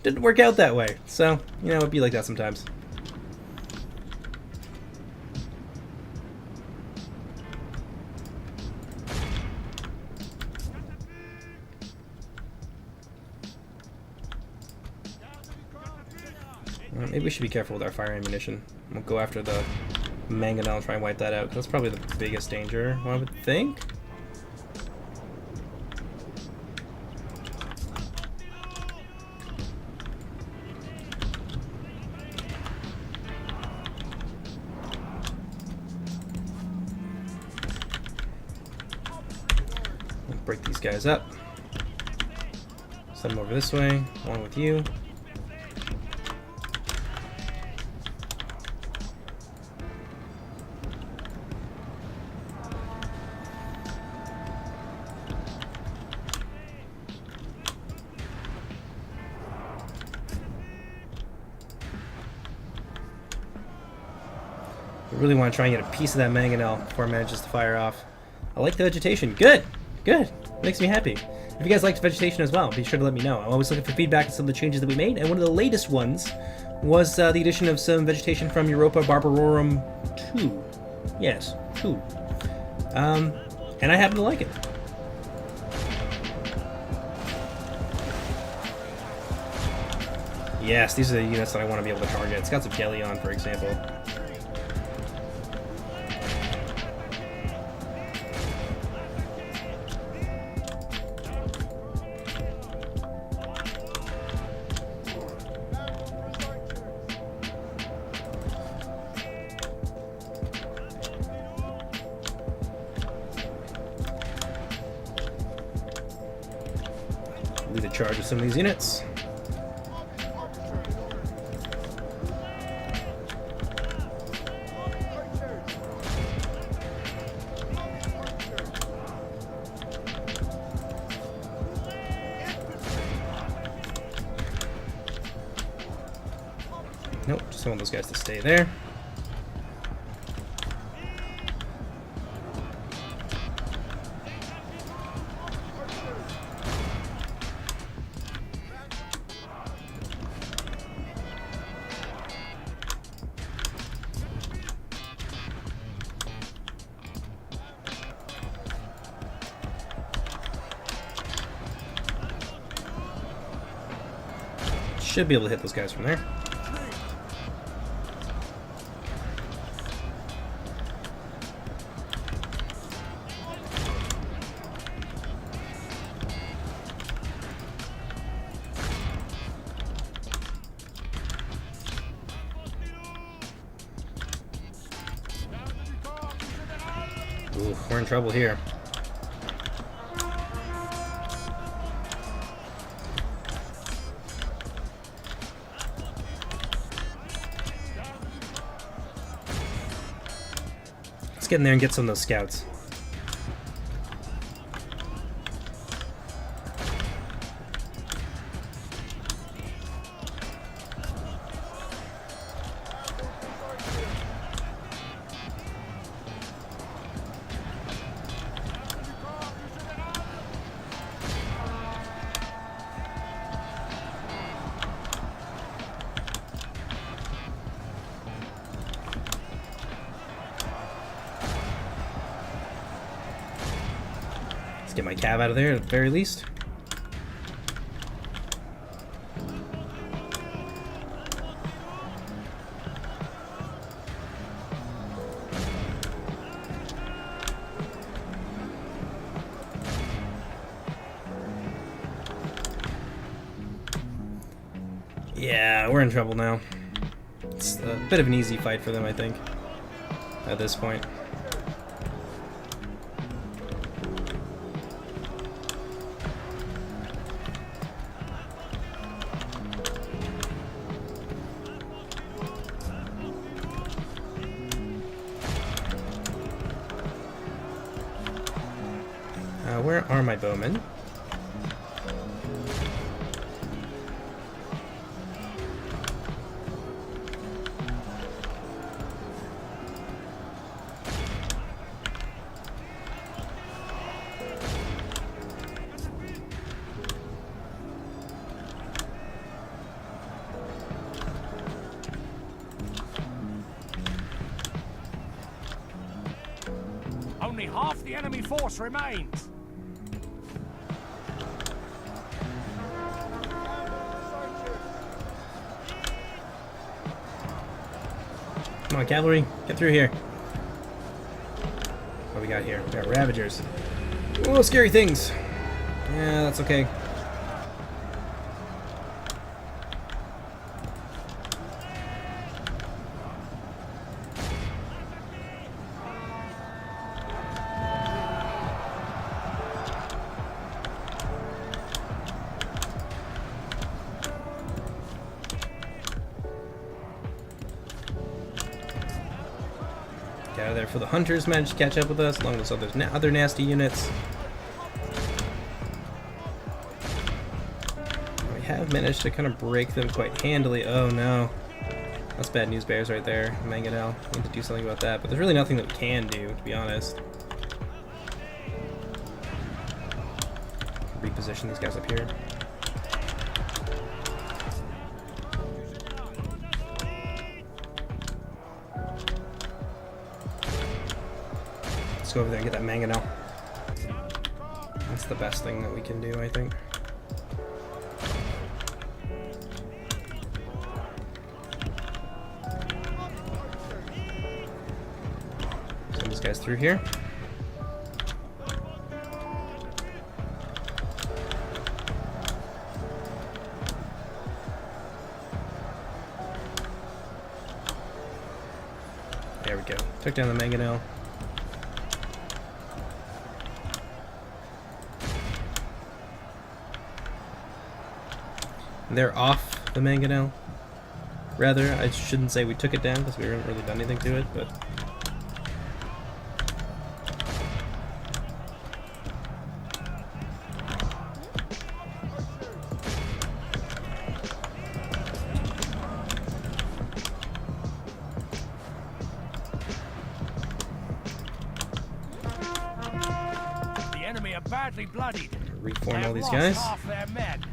Didn't work out that way. So, it'd be like that sometimes. Maybe we should be careful with our fire ammunition. We'll go after the mangonel and try and wipe that out. That's probably the biggest danger, I would think. We'll break these guys up. Send them over this way, along with you. I really want to try and get a piece of that mangonel before it manages to fire off. I like the vegetation. Good! Good! Makes me happy. If you guys liked vegetation as well, be sure to let me know. I'm always looking for feedback on some of the changes that we made, and one of the latest ones was the addition of some vegetation from Europa Barbarorum 2. Yes, 2. And I happen to like it. Yes, these are the units that I want to be able to target. It's got some Galleon, for example. Lead a charge of some of these units. Nope, just want those guys to stay there. Should be able to hit those guys from there. Ooh, we're in trouble here. Let's get in there and get some of those scouts. Let's get my cav out of there at the very least. Yeah, we're in trouble now. It's a bit of an easy fight for them, I think, at this point. Where are my bowmen? Only half the enemy force remains. Come on, cavalry, get through here. What do we got here? We got Ravagers. Oh, scary things. Yeah, that's okay. Get out of there for the hunters managed to catch up with us, along with those other nasty units. We have managed to kind of break them quite handily. Oh no. That's bad news bears right there. Mangonel. Need to do something about that, but there's really nothing that we can do, to be honest. Reposition these guys up here. Let's go over there and get that mangonel. That's the best thing that we can do, I think. Send these guys through here. There we go. Took down the mangonel. They're off the mangonel. Rather, I shouldn't say we took it down because we haven't really done anything to it, but... The enemy are badly bloodied. Reform all these guys. Half their men.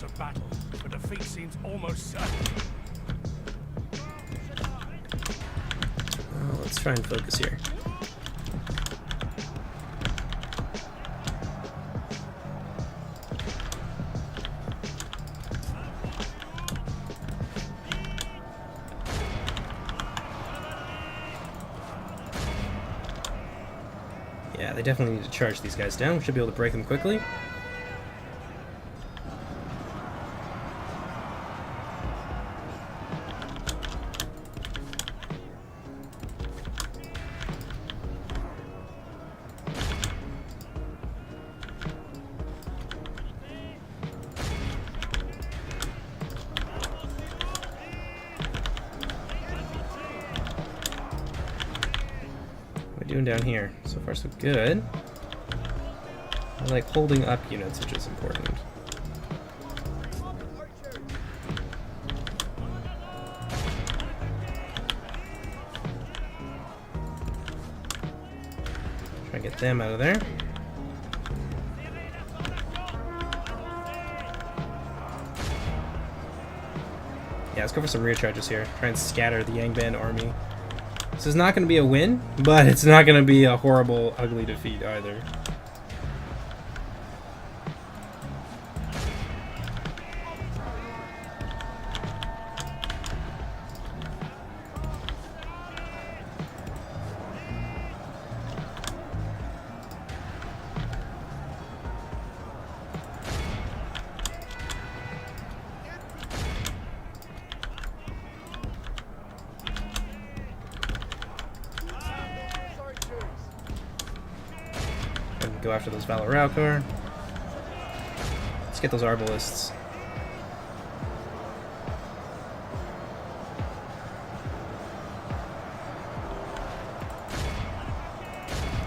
loss of battle, but defeat seems almost certain. Let's try and focus here. Yeah, they definitely need to charge these guys down. We should be able to break them quickly. Doing down here? So far so good. I like holding up units, which is important. Try and get them out of there. Yeah, let's go for some rear charges here. Try and scatter the Yangban army. This is not going to be a win, but it's not going to be a horrible, ugly defeat either. Go after those Valoralkor. Let's get those Arbalists.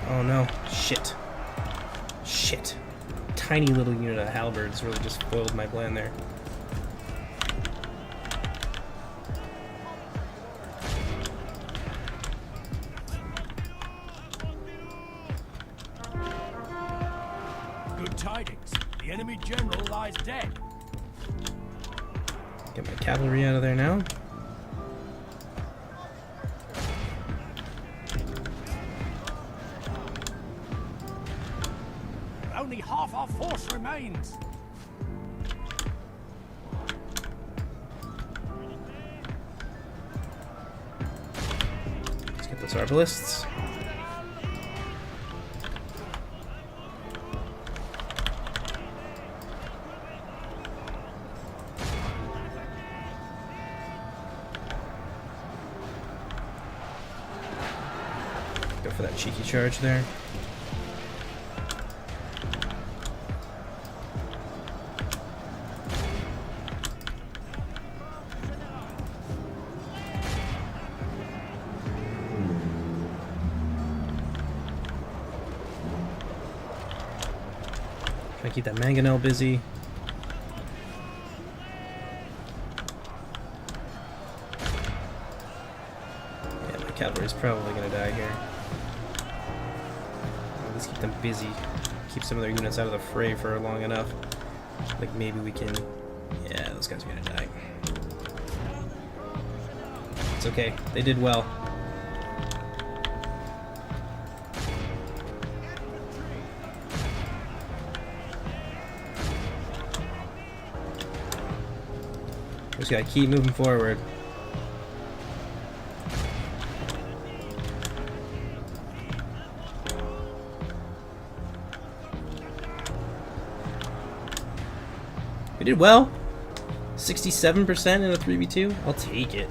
Oh no. Shit. Shit. Tiny little unit of halberds really just foiled my plan there. Tidings. The enemy general lies dead. Get my cavalry out of there now. Only half our force remains. Let's get those Arbalists. For that cheeky charge there. Try to keep that mangonel busy. Yeah, my cavalry's probably gonna die here. Let's keep them busy. Keep some of their units out of the fray for long enough. Like maybe we can... Yeah, those guys are gonna die. It's okay. They did well. Just gotta keep moving forward. We did well. 67% in a 3v2. I'll take it.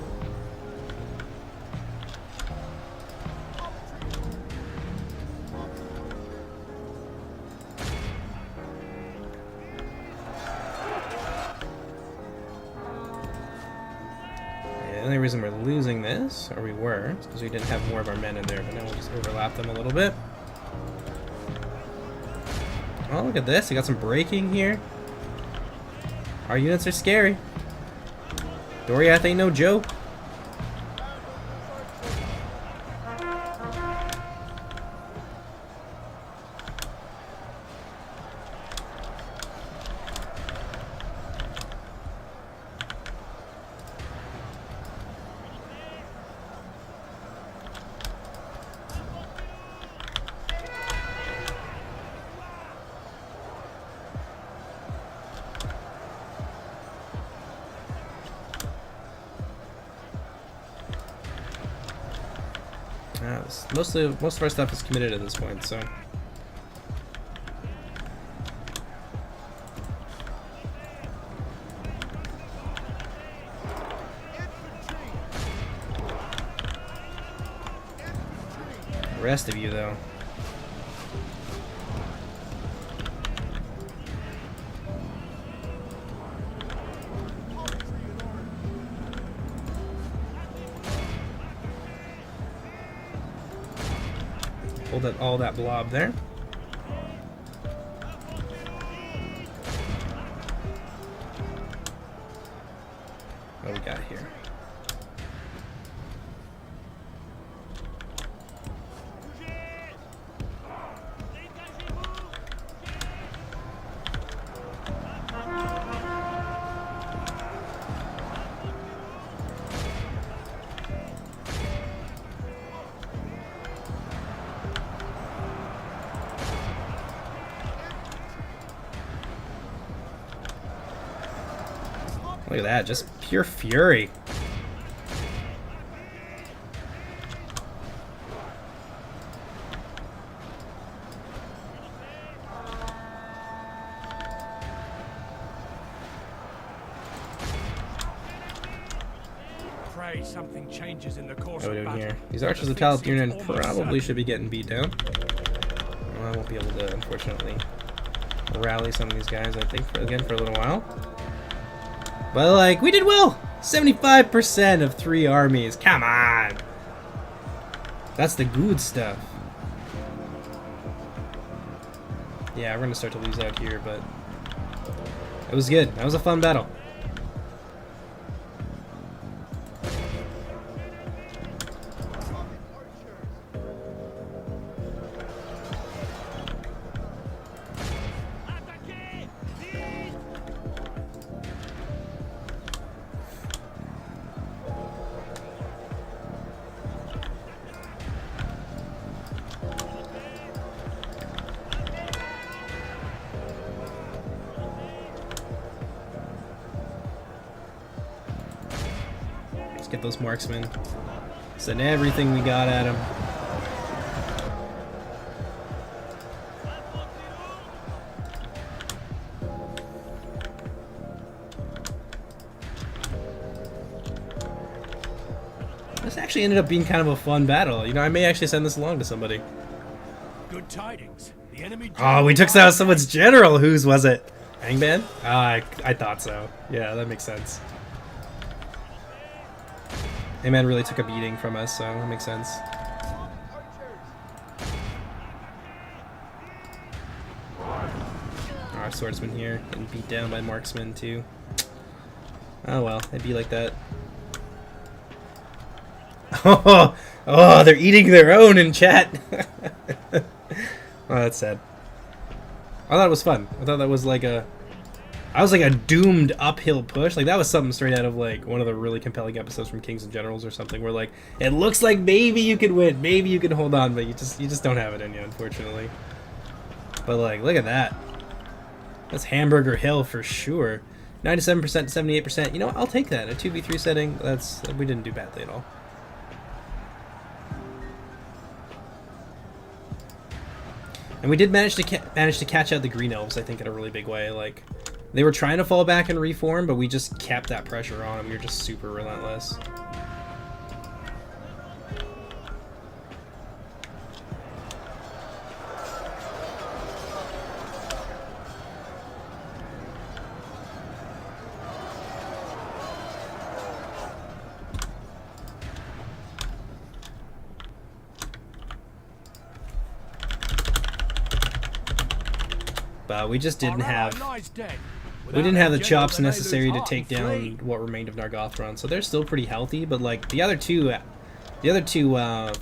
The only reason we're losing this, or we were, is because we didn't have more of our men in there, but now we'll just overlap them a little bit. Oh, look at this. We got some braking here. Our units are scary. Doriath ain't no joke. most of our stuff is committed at this point, so. The rest of you, though. Hold that, all that blob there. What do we got here? Look at that, just pure fury. Pray something changes in the course What are we of doing battle. here? These archers of Talithirnan probably should be getting beat down. Well, I won't be able to, unfortunately, rally some of these guys, I think, for a little while. But, like, we did well! 75% of 3 armies. Come on! That's the good stuff. Yeah, we're gonna start to lose out here, but it was good. That was a fun battle. Get those marksmen. Send everything we got at them. This actually ended up being kind of a fun battle. You know, I may actually send this along to somebody. Good tidings. The enemy Oh, we took out someone's general. Whose was it? Hangman? I thought so. Yeah, that makes sense. Hangman really took a beating from us, so that makes sense. Our swordsman here getting beat down by marksmen too. Oh well, it'd be like that. Oh, they're eating their own in chat. Oh, that's sad. I thought it was fun. I thought that was like a... I was like a doomed uphill push. Like that was something straight out of like one of the really compelling episodes from Kings and Generals or something where like it looks like maybe you could win, maybe you can hold on, but you just don't have it in you, unfortunately. But like look at that. That's Hamburger Hill for sure. 97% to 78%. You know what? I'll take that. A 2v3 setting, we didn't do badly at all. And we did manage to catch out the Green Elves, I think, in a really big way. Like, they were trying to fall back and reform, but we just kept that pressure on them. We were just super relentless. But we just didn't have... We didn't have the chops necessary to take down what remained of Nargothrond, so they're still pretty healthy. But like the other two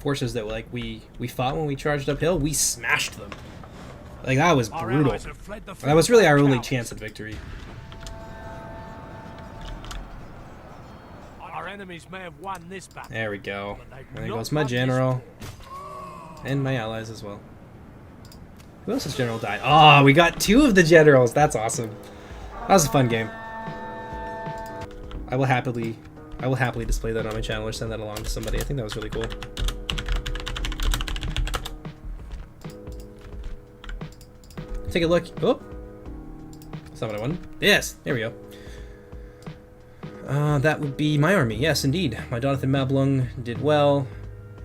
forces that like we fought when we charged uphill, we smashed them. Like that was brutal. That was really our only chance at victory. Our enemies may have won this battle. There we go. And there goes my general, and my allies as well. Who else's general died? Oh, we got 2 of the generals. That's awesome. That was a fun game. I will happily display that on my channel or send that along to somebody. I think that was really cool. take a look. Oh, that's not what I wanted. Yes, there we go. That would be my army. Yes, indeed. My Donathan Mablung did well.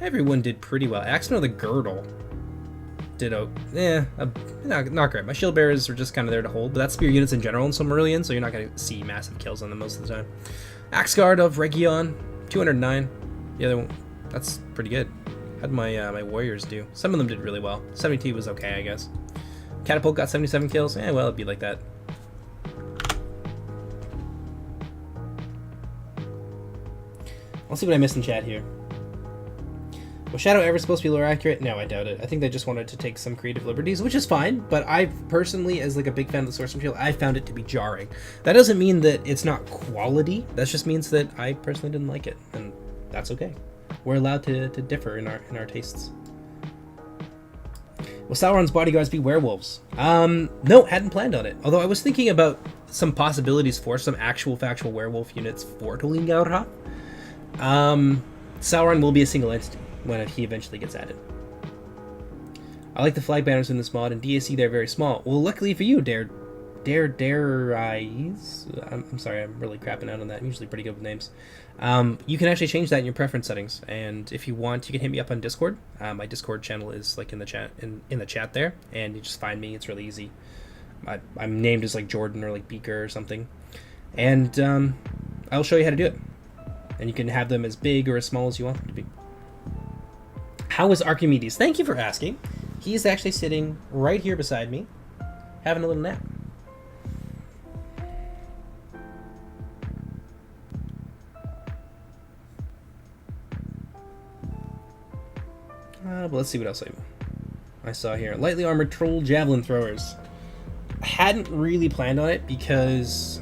Everyone did pretty well. Axon of the Girdle did not great. My shield bearers are just kind of there to hold, but that's spear units in general in Silmarillion, so you're not going to see massive kills on them most of the time. Axguard of Region, 209. The other one, that's pretty good. How'd my warriors do? Some of them did really well. 72 was okay, I guess. Catapult got 77 kills. Well, it'd be like that. I'll see what I missed in chat here. Was Shadow ever supposed to be lore accurate? No, I doubt it. I think they just wanted to take some creative liberties, which is fine, but I personally, as like a big fan of the source material, I found it to be jarring. That doesn't mean that it's not quality. That just means that I personally didn't like it, and that's okay. We're allowed to differ in our tastes. Will Sauron's bodyguards be werewolves? No, hadn't planned on it. Although I was thinking about some possibilities for some actual factual werewolf units for Tolin Gaurha. Sauron will be a single entity when he eventually gets added. I like the flag banners in this mod, and DAC they're very small. Well, luckily for you, I'm sorry, I'm really crapping out on that. I'm usually pretty good with names. You can actually change that in your preference settings, and if you want, you can hit me up on Discord. My Discord channel is like in the chat there, and you just find me. It's really easy. I'm named as like Jordan or like Beaker or something, and I'll show you how to do it. And you can have them as big or as small as you want them to be. How is Archimedes? Thank you for asking. He's actually sitting right here beside me, having a little nap. But let's see what else I saw here. Lightly armored troll javelin throwers. I hadn't really planned on it because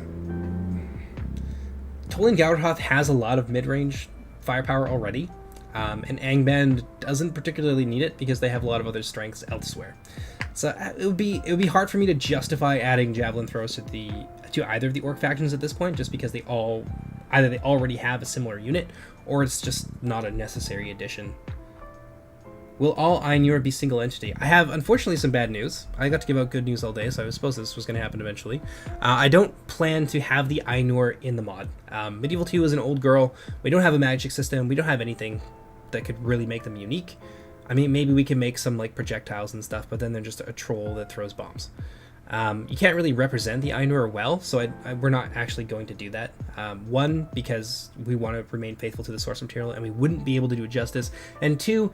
Tolin Gaurhoth has a lot of mid-range firepower already, and Angband doesn't particularly need it because they have a lot of other strengths elsewhere. So it would be hard for me to justify adding javelin throwers to either of the orc factions at this point, just because they already have a similar unit, or it's just not a necessary addition. Will all Ainur be single entity? I have, unfortunately, some bad news. I got to give out good news all day, so I suppose this was going to happen eventually. I don't plan to have the Ainur in the mod. Medieval 2 is an old girl. We don't have a magic system. We don't have anything that could really make them unique. I mean, maybe we can make some like projectiles and stuff, but then they're just a troll that throws bombs. You can't really represent the Ainur well, so we're not actually going to do that. One, because we want to remain faithful to the source material, and we wouldn't be able to do it justice. And two,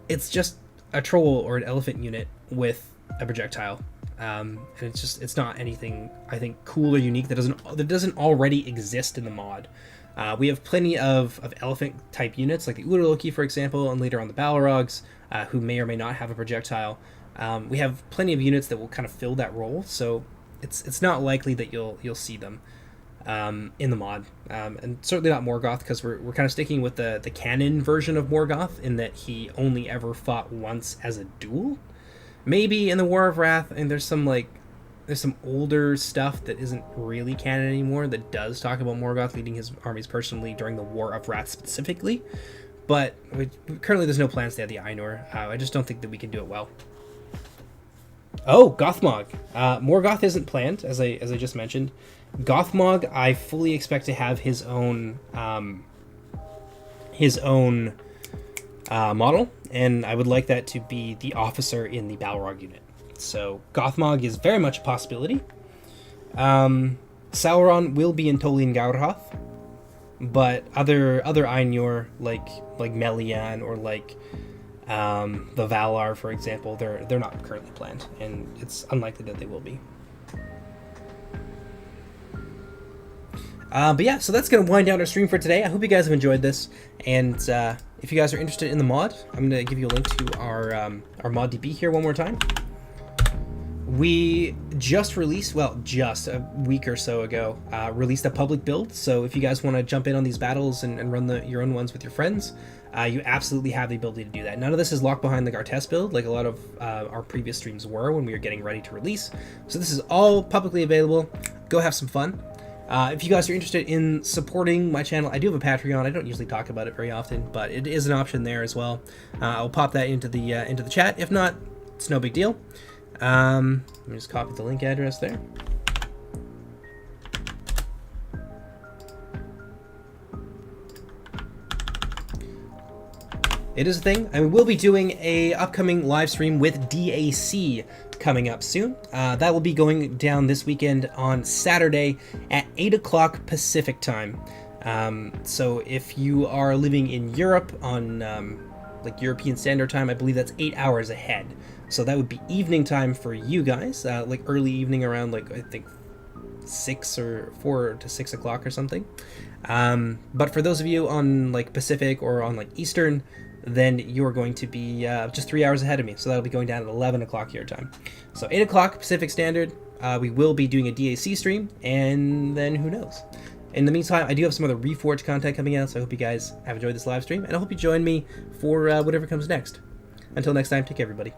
it's just a troll or an elephant unit with a projectile, and it's not anything I think cool or unique that doesn't already exist in the mod. We have plenty of elephant type units like the Urloki, for example, and later on the Balrogs, who may or may not have a projectile. We have plenty of units that will kind of fill that role, so it's not likely that you'll see them in the mod, and certainly not Morgoth, because we're kind of sticking with the canon version of Morgoth in that he only ever fought once as a duel. Maybe in the War of Wrath, and there's some older stuff that isn't really canon anymore that does talk about Morgoth leading his armies personally during the War of Wrath specifically, but currently there's no plans to add the Ainur. I just don't think that we can do it well. Oh, Gothmog. Morgoth isn't planned, as I just mentioned. Gothmog, I fully expect to have his own model, and I would like that to be the officer in the Balrog unit. So Gothmog is very much a possibility. Sauron will be in Tolin Gaurhoth, but other Ainur like Melian or like the Valar, for example, they're not currently planned, and it's unlikely that they will be. But yeah, so that's going to wind down our stream for today. I hope you guys have enjoyed this, and if you guys are interested in the mod, I'm going to give you a link to our mod DB here one more time. We just released, well, just a week or so ago, released a public build, so if you guys want to jump in on these battles and run your own ones with your friends, you absolutely have the ability to do that. None of this is locked behind the Gartes build, like a lot of our previous streams were when we were getting ready to release. So this is all publicly available. Go have some fun. If you guys are interested in supporting my channel, I do have a Patreon. I don't usually talk about it very often, but it is an option there as well. I'll pop that into the chat. If not, it's no big deal. me just copy the link address there. It is a thing. I mean, we'll be doing a upcoming live stream with DAC coming up soon. That will be going down this weekend on Saturday at 8 o'clock Pacific time. So if you are living in Europe on like European Standard Time, I believe that's 8 hours ahead. So that would be evening time for you guys, like early evening around like I think 6 or 4 to 6 o'clock or something. But for those of you on like Pacific or on like Eastern, then you're going to be just 3 hours ahead of me. So that'll be going down at 11 o'clock your time. So 8 o'clock Pacific Standard, we will be doing a DAC stream, and then who knows. In the meantime, I do have some other Reforged content coming out, so I hope you guys have enjoyed this live stream, and I hope you join me for whatever comes next. Until next time, take care, everybody.